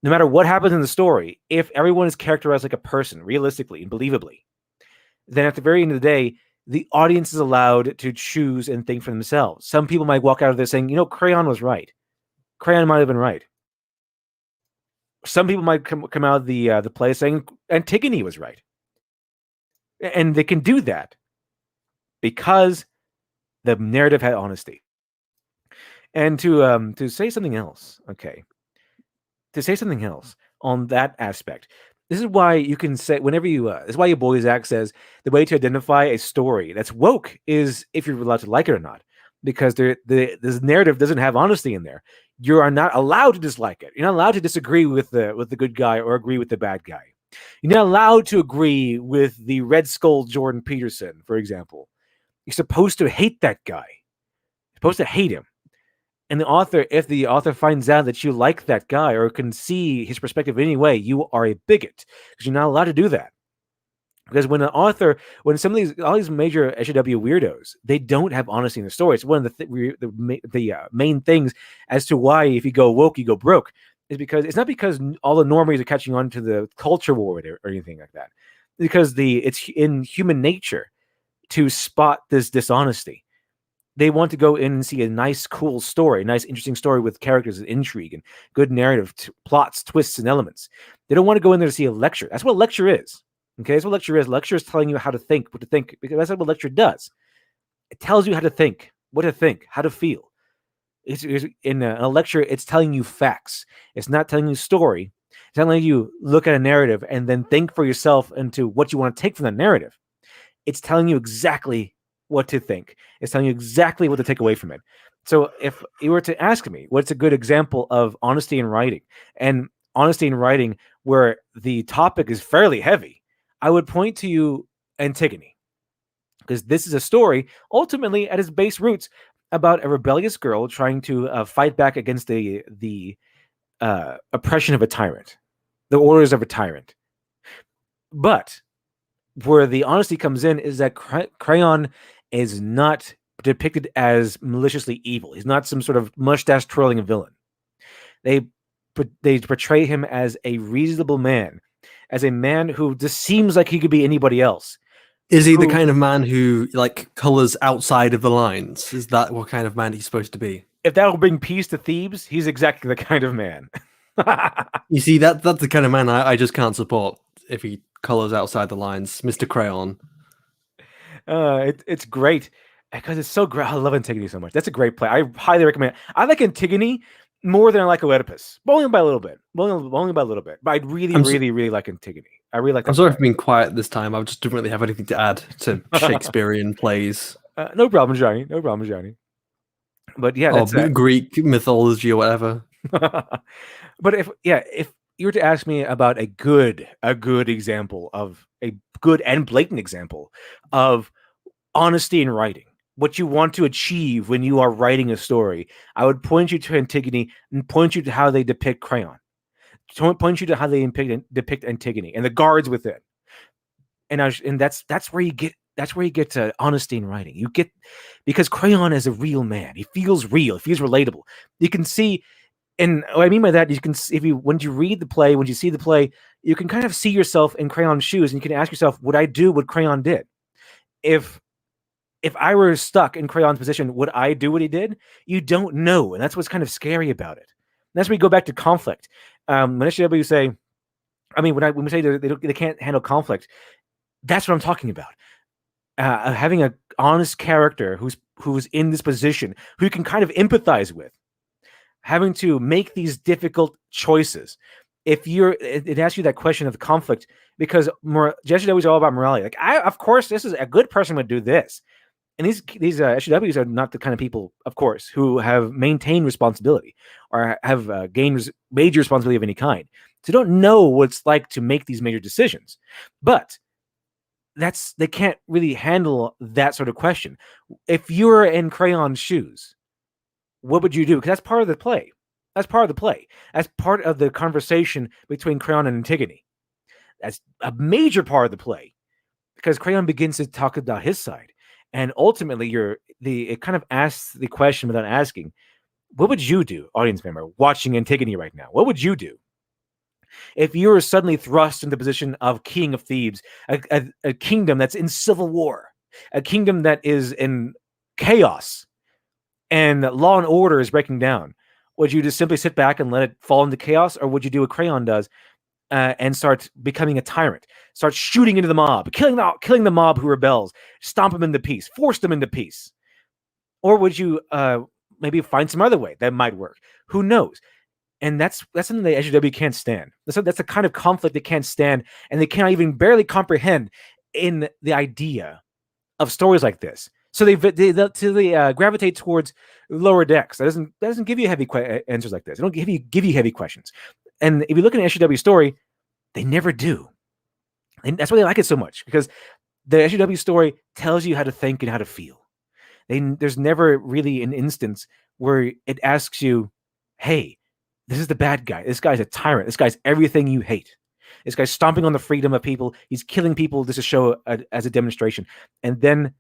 No matter what happens in the story, if everyone is characterized like a person, realistically and believably, then at the very end of the day, the audience is allowed to choose and think for themselves. Some people might walk out of there saying, Crayon was right. Crayon might have been right. Some people might come out of the play saying Antigone was right. And they can do that because the narrative had honesty. And to say something else, to say something else on that aspect, this is why you can say, whenever you, this is why your Boys Act says the way to identify a story that's woke is if you're allowed to like it or not, because this narrative doesn't have honesty in there. You are not allowed to dislike it. You're not allowed to disagree with the good guy or agree with the bad guy. You're not allowed to agree with the Red Skull Jordan Peterson, for example. You're supposed to hate that guy. You're supposed to hate him. And if the author finds out that you like that guy or can see his perspective in any way, you are a bigot, because you're not allowed to do that. Because when some of all these major SJW weirdos, they don't have honesty in the story. It's one of the main things as to why if you go woke, you go broke. Is because it's not because all the normies are catching on to the culture war or anything like that. Because it's in human nature to spot this dishonesty. They want to go in and see a nice, cool story, a nice, interesting story with characters and intrigue and good narrative, plots, twists, and elements. They don't want to go in there to see a lecture. That's what a lecture is. Okay, that's what lecture is. Lecture is telling you how to think, what to think, because that's what lecture does. It tells you how to think, what to think, how to feel. In a lecture, it's telling you facts. It's not telling you a story. It's not letting you look at a narrative and then think for yourself into what you want to take from that narrative. It's telling you exactly what to think. It's telling you exactly what to take away from it. So if you were to ask me, what's a good example of honesty in writing, and honesty in writing where the topic is fairly heavy, I would point to you Antigone, because this is a story ultimately at its base roots about a rebellious girl trying to fight back against the oppression of a tyrant, the orders of a tyrant. But where the honesty comes in is that Crayon is not depicted as maliciously evil. He's not some sort of mustache twirling villain. They portray him as a reasonable man, as a man who just seems like he could be anybody else. Is he the kind of man who colors outside of the lines? Is that what kind of man he's supposed to be? If that will bring peace to Thebes, he's exactly the kind of man. You see, that's the kind of man I just can't support if he colors outside the lines, Mr. Crayon. It's great because it's so great. I love Antigone so much. That's a great play. I highly recommend it. I like Antigone more than I like Oedipus, but only by a little bit. Only by a little bit. But I really like Antigone. I really like that. I'm sorry for being quiet this time. I just didn't really have anything to add to Shakespearean plays. No problem, Johnny. No problem, Johnny. But yeah, that's Greek mythology or whatever. But if you were to ask me about a good example of a good and blatant example of honesty in writing, what you want to achieve when you are writing a story, I would point you to Antigone and point you to how they depict Crayon. Point you to how they depict Antigone and the guards within. And that's where you get to honesty in writing. You get, because Crayon is a real man. He feels real. He feels relatable. You can see. And what I mean by that, you can, when you read the play, when you see the play, you can kind of see yourself in Crayon's shoes, and you can ask yourself, would I do what Crayon did? If I were stuck in Crayon's position, would I do what he did? You don't know, and that's what's kind of scary about it. And that's where we go back to conflict. When SJW say, when we say they can't handle conflict, That's what I'm talking about. Having an honest character who's in this position, who you can kind of empathize with, having to make these difficult choices. If it asks you that question of the conflict, because SJW is all about morality. Like, of course, this is a good person would do this. And these SJWs are not the kind of people, of course, who have maintained responsibility or have gained major responsibility of any kind. So don't know what it's like to make these major decisions. But they can't really handle that sort of question. If you're in Crayon's shoes, what would you do? Because that's part of the play. That's part of the play. That's part of the conversation between Crayon and Antigone. That's a major part of the play, because Crayon begins to talk about his side, and ultimately, it kind of asks the question without asking, "What would you do, audience member, watching Antigone right now? What would you do if you were suddenly thrust into the position of King of Thebes, a kingdom that's in civil war, a kingdom that is in chaos, and law and order is breaking down? Would you just simply sit back and let it fall into chaos, or would you do what Crayon does and start becoming a tyrant, start shooting into the mob, killing the mob who rebels, stomp them into peace, force them into peace? Or would you maybe find some other way that might work? Who knows? And that's something that SJW can't stand. That's the kind of conflict they can't stand, and they can't even barely comprehend in the idea of stories like this. So they gravitate towards lower decks. That doesn't give you heavy answers like this. They don't give you heavy questions. And if you look at an SJW story, they never do. And that's why they like it so much, because the SJW story tells you how to think and how to feel. There's never really an instance where it asks you, "Hey, this is the bad guy. This guy's a tyrant. This guy's everything you hate. This guy's stomping on the freedom of people. He's killing people. This is show as a demonstration." And then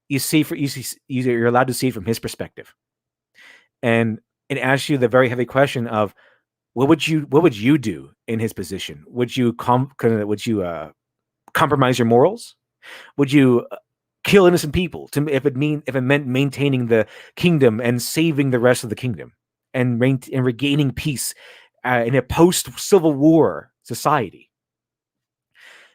you're allowed to see from his perspective, and it asks you the very heavy question of, what would you do in his position? Would you compromise your morals? Would you kill innocent people if it meant maintaining the kingdom and saving the rest of the kingdom and regaining peace in a post-Civil War society?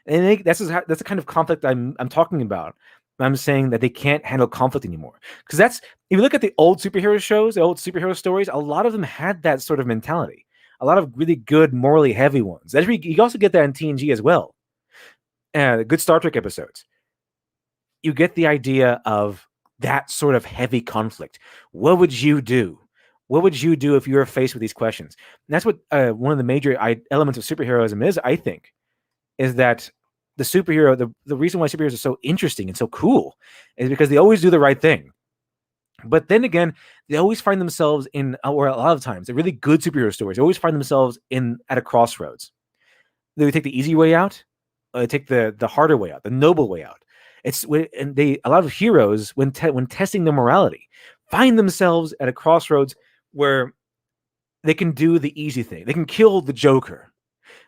And that's the kind of conflict I'm talking about. I'm saying that they can't handle conflict anymore, because if you look at the old superhero shows, the old superhero stories, a lot of them had that sort of mentality. A lot of really good, morally heavy ones. You also get that in TNG as well. Good Star Trek episodes. You get the idea of that sort of heavy conflict. What would you do? What would you do if you were faced with these questions? And that's what one of the major elements of superheroism is, I think, is that the reason why superheroes are so interesting and so cool is because they always do the right thing. But then again, they always find themselves or a lot of times, the really good superhero stories always find themselves at a crossroads. They take the easy way out, or they take the harder way out, the noble way out. A lot of heroes, when testing their morality, find themselves at a crossroads where they can do the easy thing. They can kill the Joker.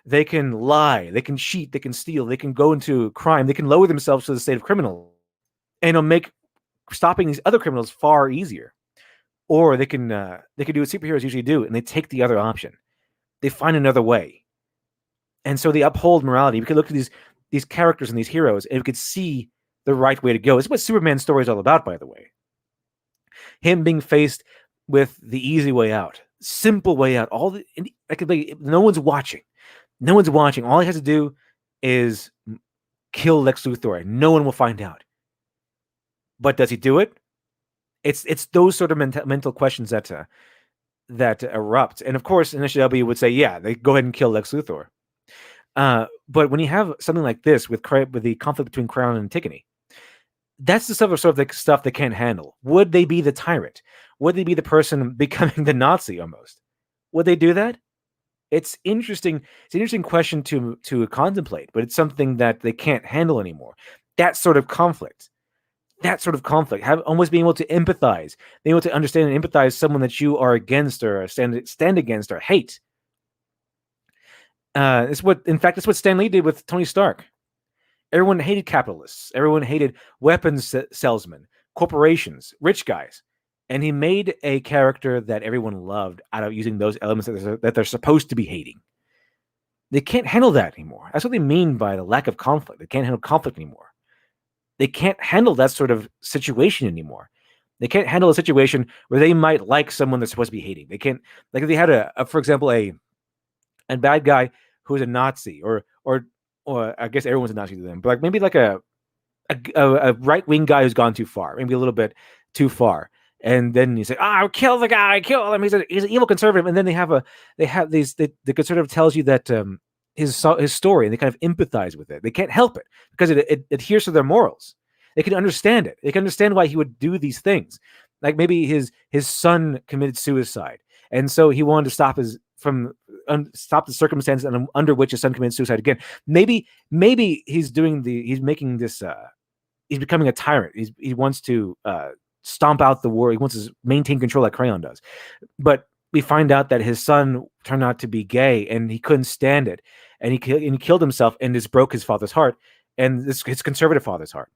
They can lie. They can cheat. They can steal. They can go into crime. They can lower themselves to the state of criminal, and it'll make stopping these other criminals far easier. Or they can do what superheroes usually do, and they take the other option. They find another way, and so they uphold morality. We could look at these characters and these heroes, and we could see the right way to go. It's what Superman's story is all about, by the way. Him being faced with the easy way out, simple way out. No one's watching. No one's watching. All he has to do is kill Lex Luthor. No one will find out. But does he do it? It's those sort of mental questions that erupt. And of course, NSW would say, yeah, they go ahead and kill Lex Luthor. But when you have something like this with the conflict between Crown and Antigone, that's the sort of stuff they can't handle. Would they be the tyrant? Would they be the person becoming the Nazi almost? Would they do that? It's interesting. It's an interesting question to contemplate, but it's something that they can't handle anymore. That sort of conflict. Almost being able to empathize, being able to understand and empathize someone that you are against or stand against or hate. That's what Stan Lee did with Tony Stark. Everyone hated capitalists. Everyone hated weapons salesmen, corporations, rich guys. And he made a character that everyone loved out of using those elements that they're supposed to be hating. They can't handle that anymore. That's what they mean by the lack of conflict. They can't handle conflict anymore. They can't handle that sort of situation anymore. They can't handle a situation where they might like someone they're supposed to be hating. They can't, like if they had for example, a bad guy who's a Nazi, or I guess everyone's a Nazi to them, but like maybe like a right wing guy who's gone too far, maybe a little bit too far, and then you say, kill the guy, kill him. He's an evil conservative, and then the conservative tells you that his story, and they kind of empathize with it. They can't help it because it adheres to their morals. They can understand it. They can understand why he would do these things. Like maybe his son committed suicide, and so he wanted to stop stop the circumstances under which his son committed suicide again. Maybe he's making this. He's becoming a tyrant. He wants to stomp out the war. He wants to maintain control like Crayon does. But we find out that his son turned out to be gay, and he couldn't stand it, and he killed himself, and this broke his father's heart, and his conservative father's heart.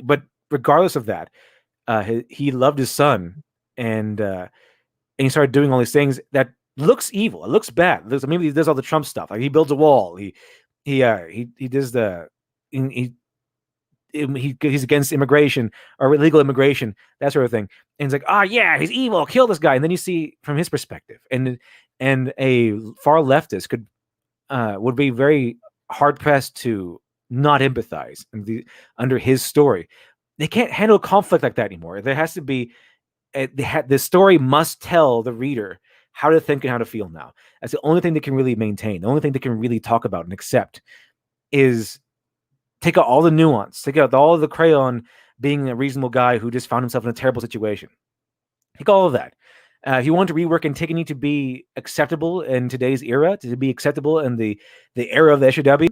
But regardless of that, he loved his son, and he started doing all these things that looks evil. It looks bad. Maybe he does all the Trump stuff. Like he builds a wall. He does he's against immigration or illegal immigration, that sort of thing. And he's like, yeah, he's evil. Kill this guy. And then you see from his perspective, and a far leftist would be very hard pressed to not empathize under his story. They can't handle conflict like that anymore. There has to be the story must tell the reader how to think and how to feel now. That's the only thing they can really maintain. The only thing they can really talk about and accept is take out all the nuance, take out all of the Crayon being a reasonable guy who just found himself in a terrible situation. Take all of that. If you want to rework Antigone to be acceptable in today's era, to be acceptable in the era of the SJW,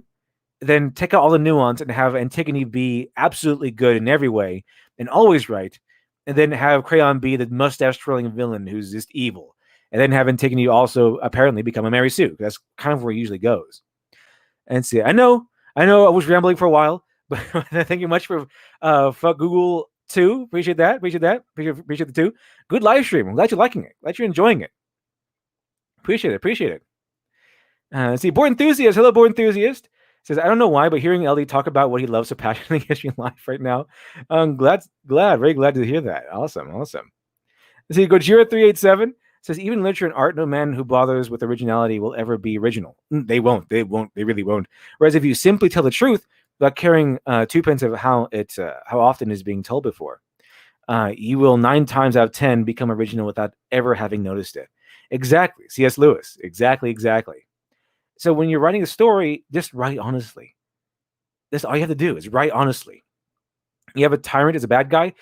then take out all the nuance and have Antigone be absolutely good in every way and always right, and then have Crayon be the mustache-twirling villain who's just evil, and then have Antigone also apparently become a Mary Sue. That's kind of where it usually goes. And see, I know I was rambling for a while, but thank you much for fuck Google 2. Appreciate that. Appreciate the 2. Good live stream. I'm glad you're liking it. Glad you're enjoying it. Appreciate it. Let's see, Board Enthusiast. Hello, Board Enthusiast. Says, I don't know why, but hearing LD talk about what he loves so passionately gets me live right now. I'm very glad to hear that. Awesome. Let's see, Gojira387 says, even literature and art, no man who bothers with originality will ever be original. They won't. They really won't. Whereas if you simply tell the truth without caring twopence of how often is being told before, you will 9 times out of 10 become original without ever having noticed it. Exactly. C.S. Lewis. Exactly. So when you're writing a story, just write honestly. That's all you have to do is write honestly. You have a tyrant as a bad guy.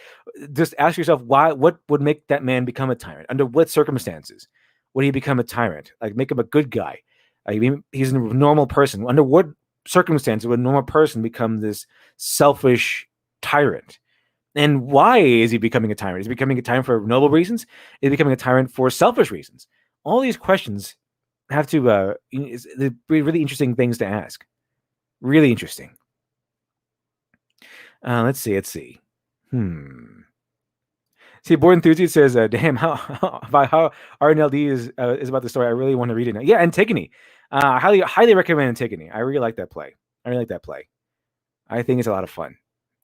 Just ask yourself what would make that man become a tyrant? Under what circumstances would he become a tyrant? Like make him a good guy. I mean, he's a normal person. Under what circumstances would a normal person become this selfish tyrant? And why is he becoming a tyrant? Is he becoming a tyrant for noble reasons? Is he becoming a tyrant for selfish reasons? All these questions have to be really interesting things to ask. Really interesting. Let's see. See, Board Enthusiast says, "Damn, how RNLD is about the story. I really want to read it now." Yeah, Antigone. Highly recommend Antigone. I really like that play. I think it's a lot of fun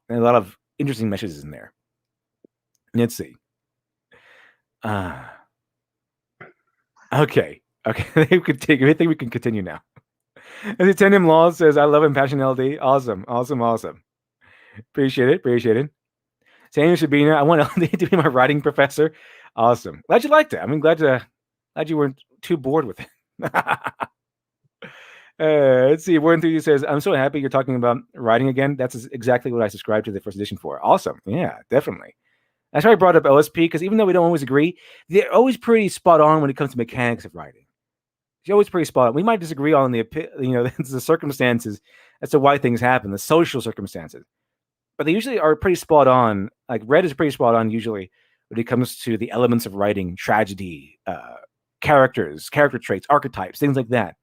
and a lot of interesting messages in there. Let's see. Okay. I think we can continue now. As Attendant Law says, I love Impassioned LD. Awesome. Appreciate it. Samuel Shabina, I want LD to be my writing professor. Awesome. Glad you liked it. I mean, glad you weren't too bored with it. Let's see. Warren Enthusiast says, I'm so happy you're talking about writing again. That's exactly what I subscribed to the first edition for. Awesome. Yeah, definitely. That's why I brought up OSP, because even though we don't always agree, they're always pretty spot on when it comes to mechanics of writing. They're always pretty spot on. We might disagree on the circumstances as to why things happen, the social circumstances, but they usually are pretty spot on. Like Red is pretty spot on usually when it comes to the elements of writing, tragedy, characters, character traits, archetypes, things like that.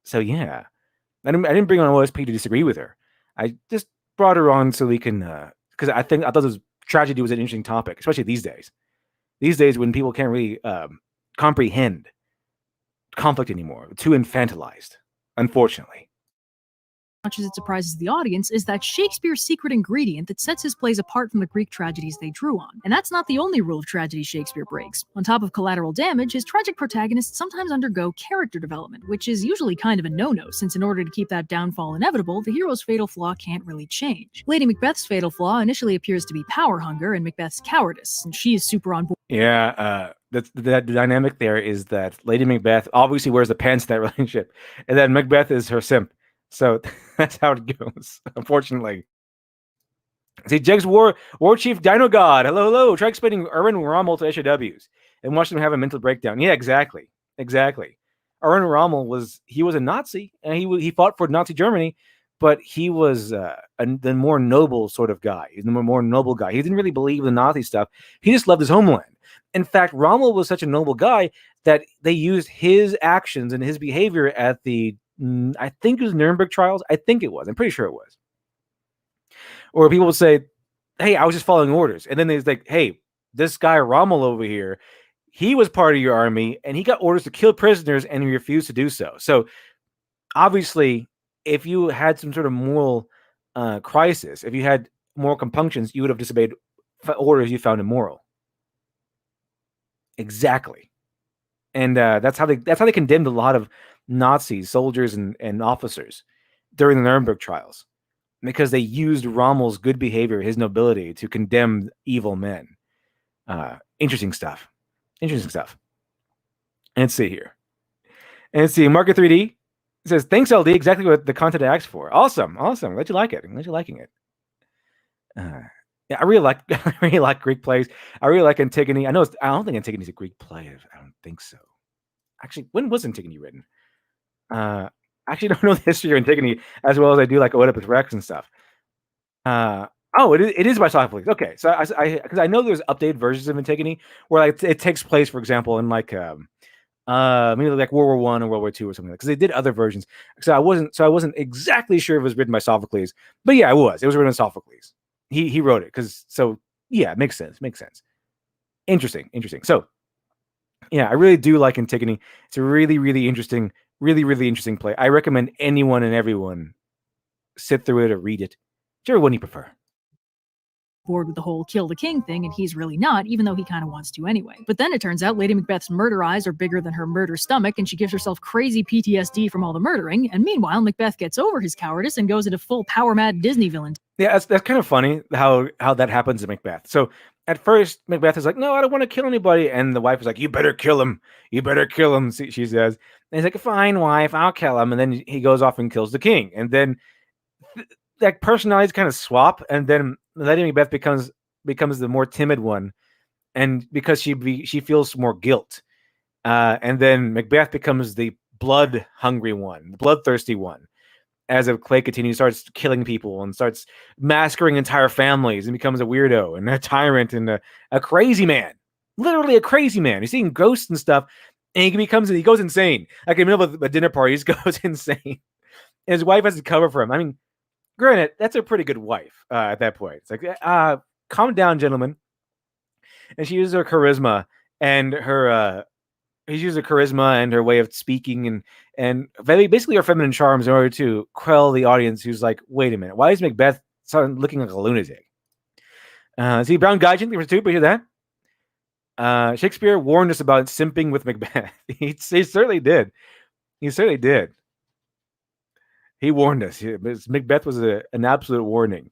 So yeah, I didn't bring on OSP to disagree with her. I just brought her on so we can, because I thought tragedy was an interesting topic, especially these days. These days when people can't really comprehend conflict anymore. Too infantilized, unfortunately. Much as it surprises the audience, is that Shakespeare's secret ingredient that sets his plays apart from the Greek tragedies they drew on. And that's not the only rule of tragedy Shakespeare breaks. On top of collateral damage, his tragic protagonists sometimes undergo character development, which is usually kind of a no-no, since in order to keep that downfall inevitable, the hero's fatal flaw can't really change. Lady Macbeth's fatal flaw initially appears to be power hunger and Macbeth's cowardice, and she is super on board. Yeah, the dynamic there is that Lady Macbeth obviously wears the pants in that relationship, and then Macbeth is her simp. So that's how it goes, unfortunately. See, Jegs War Chief Dino God. Hello. Try explaining Erwin Rommel to SJWs and watch them have a mental breakdown. Yeah, exactly. Erwin Rommel was a Nazi, and he fought for Nazi Germany, but he was the more noble sort of guy. He's the more noble guy. He didn't really believe in the Nazi stuff. He just loved his homeland. In fact, Rommel was such a noble guy that they used his actions and his behavior at the I think it was Nuremberg trials. I think it was. I'm pretty sure it was. Or people would say, hey, I was just following orders. And then there's like, hey, this guy Rommel over here, he was part of your army and he got orders to kill prisoners and he refused to do so. So obviously, if you had some sort of moral crisis, if you had moral compunctions, you would have disobeyed orders you found immoral. Exactly. And that's how they condemned a lot of Nazis, soldiers, and officers during the Nuremberg trials, because they used Rommel's good behavior, his nobility, to condemn evil men. Interesting stuff. Let's see here. Market 3D says, thanks, LD. Exactly what the content I asked for. Awesome. Glad you like it. Glad you're liking it. Yeah, I really like Greek plays. I really like Antigone. I don't think Antigone's a Greek play. I don't think so. Actually, when was Antigone written? I actually don't know the history of Antigone as well as I do like Oedipus Rex and stuff. It is by Sophocles. Okay, so because I know there's updated versions of Antigone where like it takes place, for example, in like maybe like World War I or World War II or something. Because they did other versions. So I wasn't exactly sure if it was written by Sophocles, but yeah, it was. It was written by Sophocles. He wrote it it makes sense. Interesting. So yeah, I really do like Antigone. It's a really, really interesting play. I recommend anyone and everyone sit through it or read it, whichever one you prefer. Bored with the whole kill the king thing, and he's really not, even though he kind of wants to anyway. But then it turns out Lady Macbeth's murder eyes are bigger than her murder stomach, and she gives herself crazy PTSD from all the murdering, and meanwhile, Macbeth gets over his cowardice and goes into full power-mad Disney villain. Yeah, that's kind of funny how that happens to Macbeth. So at first, Macbeth is like, no, I don't want to kill anybody, and the wife is like, you better kill him, she says. And he's like, fine, wife, I'll kill him, and then he goes off and kills the king, and then that personalities kind of swap, and then Lady Macbeth becomes the more timid one, and because she feels more guilt, and then Macbeth becomes the blood-hungry one, the bloodthirsty one. As the play continues, starts killing people and starts massacring entire families and becomes a weirdo and a tyrant and a crazy man, literally a crazy man. He's seeing ghosts and stuff, and he goes insane. Like in the middle of a dinner party, he just goes insane. And his wife has to cover for him. I mean, granted, that's a pretty good wife at that point. It's like, calm down, gentlemen. And she uses her charisma and her way of speaking and basically her feminine charms in order to quell the audience who's like, wait a minute, why is Macbeth looking like a lunatic? See, Brown Gaijin, for two, but hear that? Shakespeare warned us about simping with Macbeth. he certainly did. He warned us. Macbeth was an absolute warning.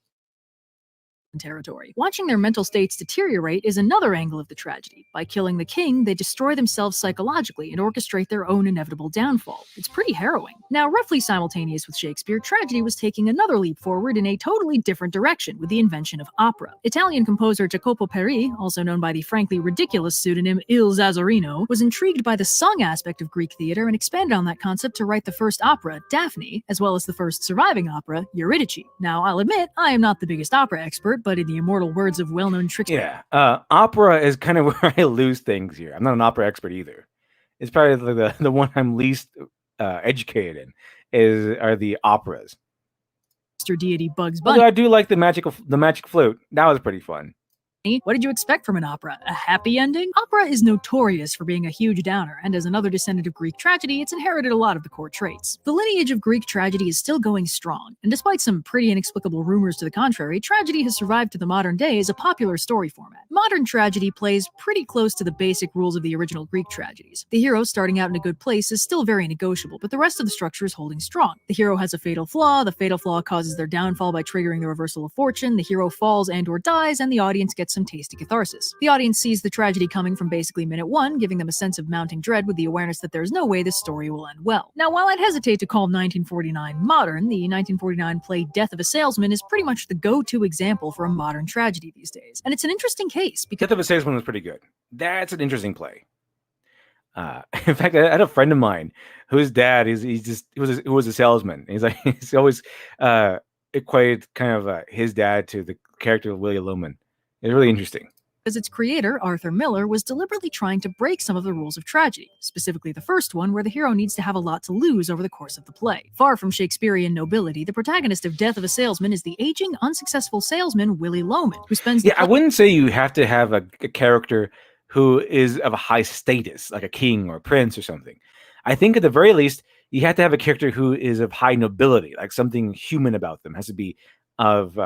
Territory. Watching their mental states deteriorate is another angle of the tragedy. By killing the king, they destroy themselves psychologically and orchestrate their own inevitable downfall. It's pretty harrowing. Now, roughly simultaneous with Shakespeare, tragedy was taking another leap forward in a totally different direction with the invention of opera. Italian composer Jacopo Peri, also known by the frankly ridiculous pseudonym Il Zazzarino, was intrigued by the song aspect of Greek theater and expanded on that concept to write the first opera, Daphne, as well as the first surviving opera, Eurydice. Now, I'll admit, I am not the biggest opera expert, but in the immortal words of well-known Shakespeare. Yeah, opera is kind of where I lose things here. I'm not an opera expert either. It's probably the one I'm least educated in are the operas. Deity Bugs Bunny. Although I do like the magic flute. That was pretty fun. What did you expect from an opera? A happy ending? Opera is notorious for being a huge downer, and as another descendant of Greek tragedy, it's inherited a lot of the core traits. The lineage of Greek tragedy is still going strong, and despite some pretty inexplicable rumors to the contrary, tragedy has survived to the modern day as a popular story format. Modern tragedy plays pretty close to the basic rules of the original Greek tragedies. The hero starting out in a good place is still very negotiable, but the rest of the structure is holding strong. The hero has a fatal flaw, the fatal flaw causes their downfall by triggering the reversal of fortune, the hero falls and or dies, and the audience gets some tasty catharsis. The audience sees the tragedy coming from basically minute one, giving them a sense of mounting dread with the awareness that there's no way this story will end well. Now, while I'd hesitate to call 1949 modern, the 1949 play Death of a Salesman is pretty much the go-to example for a modern tragedy these days. And it's an interesting case because Death of a Salesman was pretty good. That's an interesting play. In fact, I had a friend of mine whose dad he was a salesman. He's always equated kind of his dad to the character of William Loman. It's really interesting. its creator, Arthur Miller, was deliberately trying to break some of the rules of tragedy, specifically the first one where the hero needs to have a lot to lose over the course of the play. Far from Shakespearean nobility, the protagonist of Death of a Salesman is the aging, unsuccessful salesman Willie Loman, who spends I wouldn't say you have to have a character who is of a high status, like a king or a prince or something. I think at the very least, you have to have a character who is of high nobility, like something human about them. Has to be of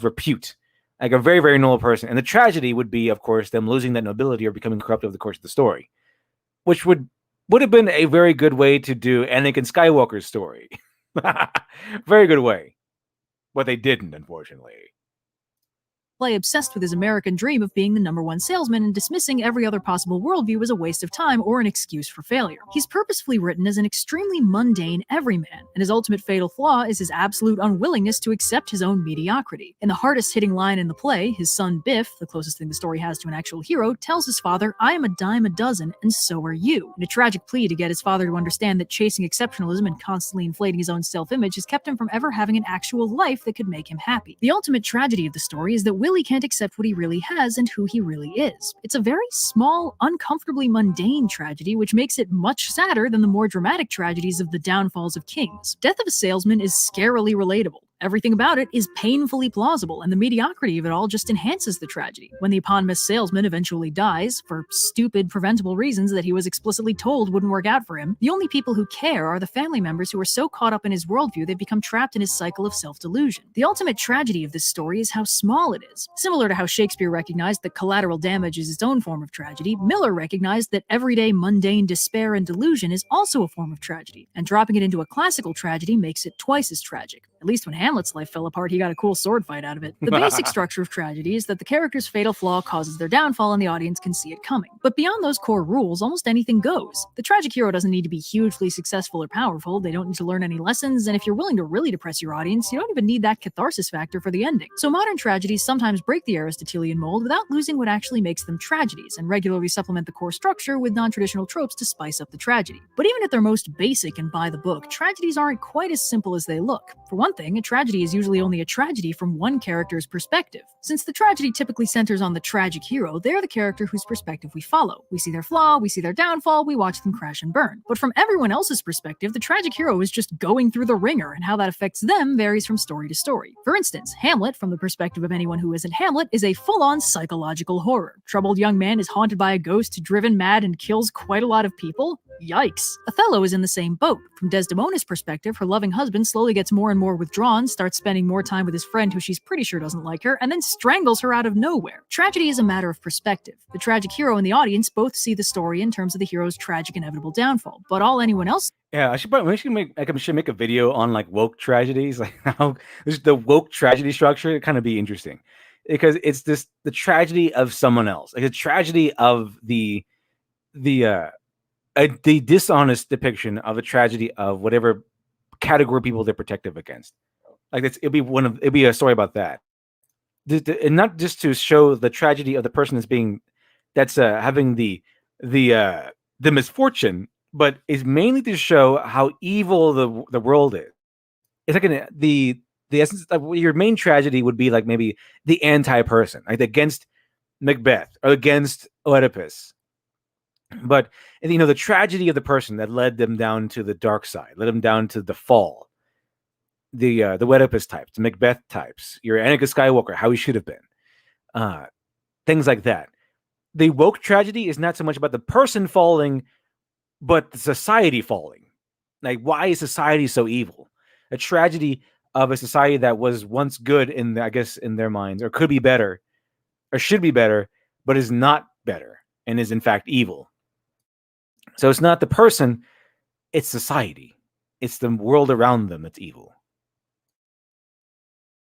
repute, like a very, very noble person. And the tragedy would be, of course, them losing that nobility or becoming corrupt over the course of the story, which would have been a very good way to do Anakin Skywalker's story. Very good way. But they didn't, unfortunately. Play obsessed with his American dream of being the #1 salesman and dismissing every other possible worldview as a waste of time or an excuse for failure. He's purposefully written as an extremely mundane everyman, and his ultimate fatal flaw is his absolute unwillingness to accept his own mediocrity. In the hardest hitting line in the play, his son Biff, the closest thing the story has to an actual hero, tells his father, "I am a dime a dozen, and so are you," in a tragic plea to get his father to understand that chasing exceptionalism and constantly inflating his own self-image has kept him from ever having an actual life that could make him happy. The ultimate tragedy of the story is that Willie can't accept what he really has and who he really is. It's a very small, uncomfortably mundane tragedy, which makes it much sadder than the more dramatic tragedies of the downfalls of kings. Death of a Salesman is scarily relatable. Everything about it is painfully plausible, and the mediocrity of it all just enhances the tragedy. When the eponymous salesman eventually dies, for stupid, preventable reasons that he was explicitly told wouldn't work out for him, the only people who care are the family members who are so caught up in his worldview they've become trapped in his cycle of self-delusion. The ultimate tragedy of this story is how small it is. Similar to how Shakespeare recognized that collateral damage is its own form of tragedy, Miller recognized that everyday mundane despair and delusion is also a form of tragedy, and dropping it into a classical tragedy makes it twice as tragic. At least when Hamlet's life fell apart, he got a cool sword fight out of it. The basic structure of tragedy is that the character's fatal flaw causes their downfall and the audience can see it coming. But beyond those core rules, almost anything goes. The tragic hero doesn't need to be hugely successful or powerful, they don't need to learn any lessons, and if you're willing to really depress your audience, you don't even need that catharsis factor for the ending. So modern tragedies sometimes break the Aristotelian mold without losing what actually makes them tragedies, and regularly supplement the core structure with non-traditional tropes to spice up the tragedy. But even at their most basic and by the book, tragedies aren't quite as simple as they look. For one thing, a tragedy is usually only a tragedy from one character's perspective. Since the tragedy typically centers on the tragic hero, they're the character whose perspective we follow. We see their flaw, we see their downfall, we watch them crash and burn. But from everyone else's perspective, the tragic hero is just going through the ringer, and how that affects them varies from story to story. For instance, Hamlet, from the perspective of anyone who isn't Hamlet, is a full-on psychological horror. Troubled young man is haunted by a ghost, driven mad, and kills quite a lot of people. Yikes. Othello is in the same boat. From Desdemona's perspective, her loving husband slowly gets more and more withdrawn, starts spending more time with his friend who she's pretty sure doesn't like her, and then strangles her out of nowhere. Tragedy is a matter of perspective. The tragic hero and the audience both see the story in terms of the hero's tragic inevitable downfall, but all anyone else Yeah, I should make a video on like woke tragedies, like how the woke tragedy structure. It kind of be interesting because it's the tragedy of someone else, like the tragedy of the dishonest depiction of a tragedy of whatever category of people they're protective against. Like it'd be a story about that, and not just to show the tragedy of the person that's having the misfortune, but is mainly to show how evil the world is. It's like the essence of your main tragedy would be like maybe the anti-person, like against Macbeth or against Oedipus. But the tragedy of the person that led them down to the dark side, led them down to the fall. The Oedipus types, the Macbeth types, your Anakin Skywalker, how he should have been. things like that. The woke tragedy is not so much about the person falling, but the society falling. Like, why is society so evil? A tragedy of a society that was once good in, I guess, in their minds, or could be better, or should be better, but is not better and is in fact evil. So it's not the person, it's society. It's the world around them that's evil.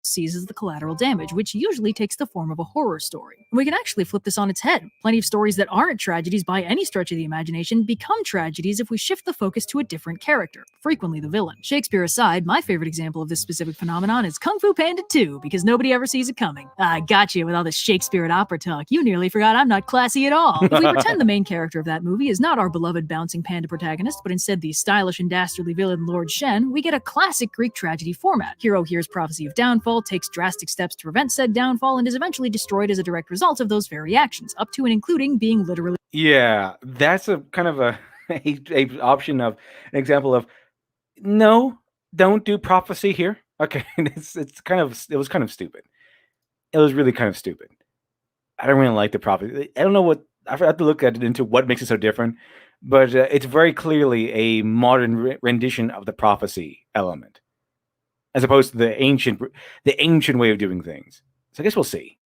Sees as the collateral damage, which usually takes the form of a horror story. We can actually flip this on its head. Plenty of stories that aren't tragedies by any stretch of the imagination become tragedies if we shift the focus to a different character, frequently the villain. Shakespeare aside, my favorite example of this specific phenomenon is Kung Fu Panda 2, because nobody ever sees it coming. I got you with all the Shakespeare and opera talk. You nearly forgot I'm not classy at all. If we pretend the main character of that movie is not our beloved bouncing panda protagonist, but instead the stylish and dastardly villain Lord Shen, we get a classic Greek tragedy format. Hero hears prophecy of downfall, takes drastic steps to prevent said downfall, and is eventually destroyed as a direct result of those very actions, up to and including being literally. Yeah, that's a kind of a option of an example of no, don't do prophecy here. Okay, it was kind of stupid. It was really kind of stupid. I don't really like the prophecy. I don't know what I have to look at it into what makes it so different, but it's very clearly a modern rendition of the prophecy element, as opposed to the ancient way of doing things. So I guess we'll see.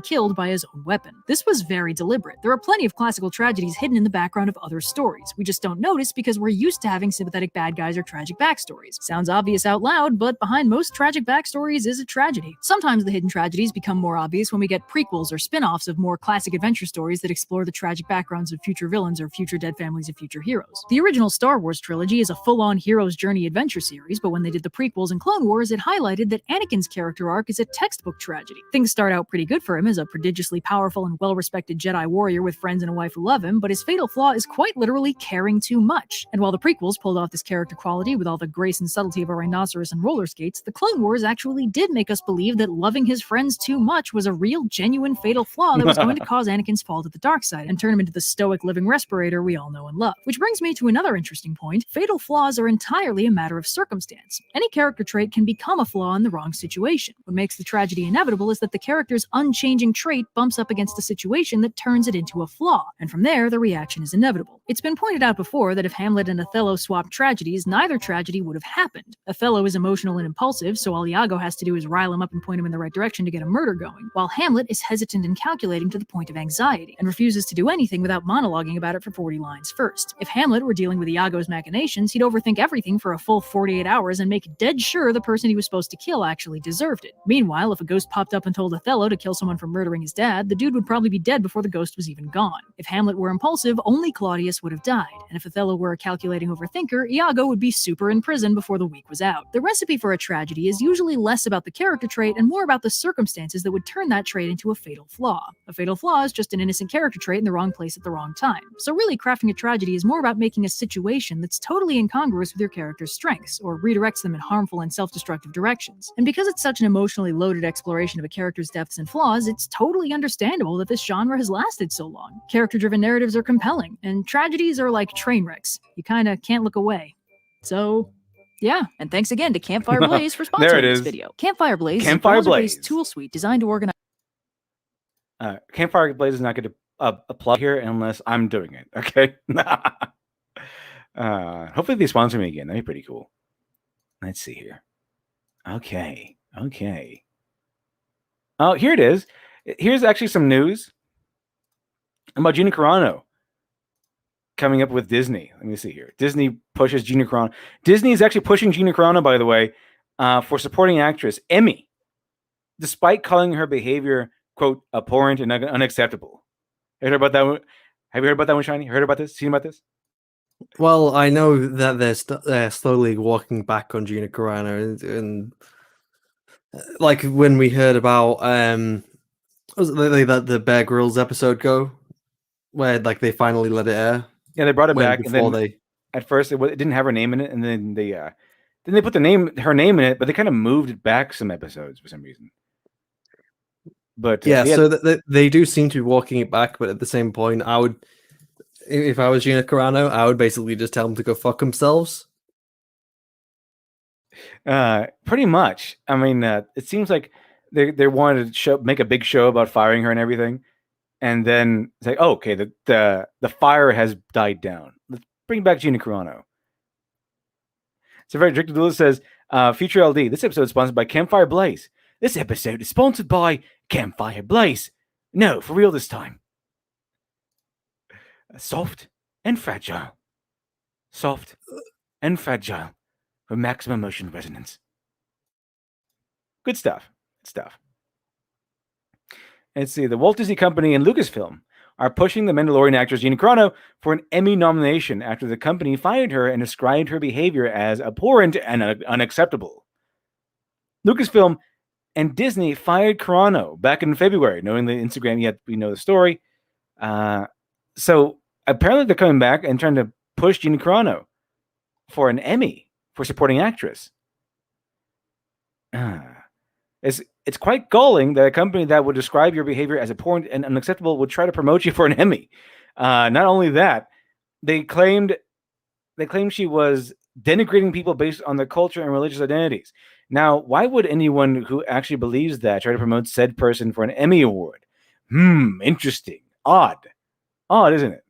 Killed by his own weapon. This was very deliberate. There are plenty of classical tragedies hidden in the background of other stories. We just don't notice because we're used to having sympathetic bad guys or tragic backstories. Sounds obvious out loud, but behind most tragic backstories is a tragedy. Sometimes the hidden tragedies become more obvious when we get prequels or spin-offs of more classic adventure stories that explore the tragic backgrounds of future villains or future dead families of future heroes. The original Star Wars trilogy is a full-on hero's journey adventure series, but when they did the prequels and Clone Wars, it highlighted that Anakin's character arc is a textbook tragedy. Things start out pretty good for him as a prodigiously powerful and well-respected Jedi warrior with friends and a wife who love him, but his fatal flaw is quite literally caring too much. And while the prequels pulled off this character quality with all the grace and subtlety of a rhinoceros and roller skates, the Clone Wars actually did make us believe that loving his friends too much was a real, genuine fatal flaw that was going to cause Anakin's fall to the dark side and turn him into the stoic living respirator we all know and love. Which brings me to another interesting point. Fatal flaws are entirely a matter of circumstance. Any character trait can become a flaw in the wrong situation. What makes the tragedy inevitable is that the character's unchanging trait bumps up against a situation that turns it into a flaw, and from there, the reaction is inevitable. It's been pointed out before that if Hamlet and Othello swapped tragedies, neither tragedy would have happened. Othello is emotional and impulsive, so all Iago has to do is rile him up and point him in the right direction to get a murder going, while Hamlet is hesitant and calculating to the point of anxiety, and refuses to do anything without monologuing about it for 40 lines first. If Hamlet were dealing with Iago's machinations, he'd overthink everything for a full 48 hours and make dead sure the person he was supposed to kill actually deserved it. Meanwhile, if a ghost popped up and told Othello to kill someone for murdering his dad, the dude would probably be dead before the ghost was even gone. If Hamlet were impulsive, only Claudius would have died, and if Othello were a calculating overthinker, Iago would be super in prison before the week was out. The recipe for a tragedy is usually less about the character trait and more about the circumstances that would turn that trait into a fatal flaw. A fatal flaw is just an innocent character trait in the wrong place at the wrong time. So really, crafting a tragedy is more about making a situation that's totally incongruous with your character's strengths, or redirects them in harmful and self-destructive directions. And because it's such an emotionally loaded exploration of a character's depths and flaws, it's totally understandable that this genre has lasted so long. Character-driven narratives are compelling, and tragedies are like train wrecks. You kinda can't look away. So, yeah, and thanks again to Campfire Blaze for sponsoring this video. Campfire Blaze is a browser-based tool suite designed to organize. Campfire Blaze is not going to plug here unless I'm doing it. Okay. Hopefully they sponsor me again. That'd be pretty cool. Let's see here. Okay. Oh, here it is. Here's actually some news about Gina Carano coming up with Disney. Let me see here. Disney pushes Gina Carano. Disney is actually pushing Gina Carano, by the way, for supporting actress Emmy, despite calling her behavior, quote, abhorrent and unacceptable. Have you heard about that one? Have you heard about that one, Shiny? Heard about this? Seen about this? Well, I know that they're slowly walking back on Gina Carano, and like when we heard about was it the Bear Grylls episode go, where like they finally let it air. Yeah, they brought it back, and then at first it didn't have her name in it, and then they put her name in it, but they kind of moved it back some episodes for some reason. But yeah, so they do seem to be walking it back, but at the same point, I would, if I was Gina Carano, I would basically just tell them to go fuck themselves. Pretty much. I mean, it seems like they wanted to make a big show about firing her and everything, and then say, oh, okay, the fire has died down. Let's bring back Gina Carano. So very Drake Dula says, Future LD, this episode is sponsored by Campfire Blaze. This episode is sponsored by Campfire Blaze. No, for real this time. Soft and fragile. Soft and fragile for maximum emotion resonance. Good stuff. Good stuff. Let's see. The Walt Disney Company and Lucasfilm are pushing the Mandalorian actress Gina Carano for an Emmy nomination after the company fired her and described her behavior as abhorrent and unacceptable. Lucasfilm and Disney fired Carano back in February, knowing the Instagram, yet we know the story. So apparently they're coming back and trying to push Gina Carano for an Emmy for supporting actress. It's quite galling that a company that would describe your behavior as abhorrent and unacceptable would try to promote you for an Emmy. Not only that, they claimed she was denigrating people based on their culture and religious identities. Now, why would anyone who actually believes that try to promote said person for an Emmy award? Interesting. Odd, isn't it?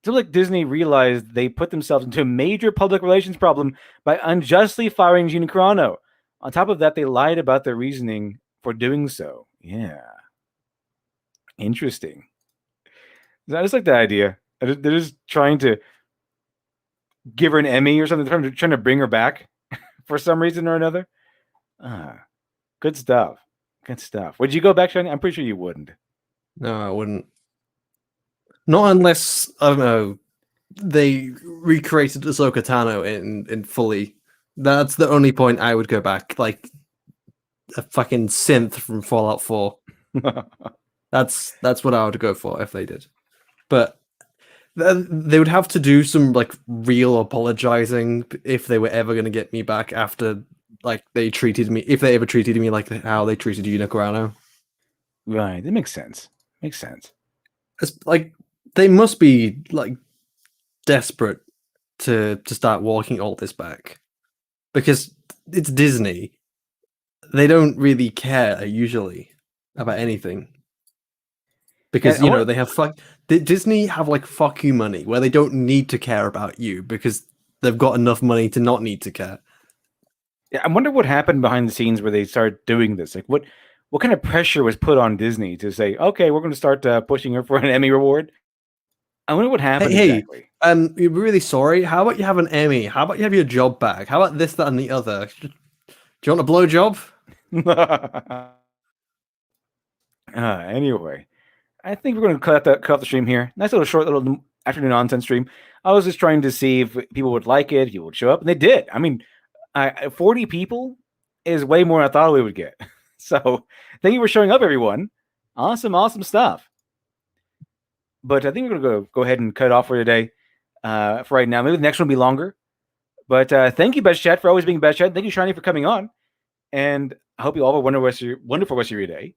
So like Disney realized they put themselves into a major public relations problem by unjustly firing Gina Carano. On top of that, they lied about their reasoning for doing so. Yeah. Interesting. I just like the idea. They're just trying to give her an Emmy or something. They're trying to bring her back for some reason or another. Good stuff. Good stuff. Would you go back, Shani? I'm pretty sure you wouldn't. No, I wouldn't. Not unless, I don't know, they recreated Ahsoka Tano in fully. That's the only point I would go back. Like a fucking synth from Fallout 4. That's what I would go for if they did. But they would have to do some like real apologizing if they were ever going to get me back after like they treated me, if they ever treated me like how they treated Gina Carano. Right. That makes sense. Makes sense. It's like they must be like desperate to start walking all this back. Because it's Disney. They don't really care usually about anything. Because they have Disney have like fuck you money where they don't need to care about you because they've got enough money to not need to care. Yeah, I wonder what happened behind the scenes where they started doing this. Like what kind of pressure was put on Disney to say, okay, we're going to start pushing her for an Emmy reward? I wonder what happened exactly. You're really sorry. How about you have an Emmy? How about you have your job back? How about this, that, and the other? Do you want a blowjob? Anyway, I think we're going to cut off the stream here. Nice short little afternoon nonsense stream. I was just trying to see if people would like it, if people would show up, and they did. I mean, 40 people is way more than I thought we would get. So thank you for showing up, everyone. Awesome stuff. But I think we're going to go ahead and cut it off for today. For right now, maybe the next one will be longer. But thank you, Best Chat, for always being Best Chat. Thank you, Shiny, for coming on. And I hope you all have a wonderful rest of your day.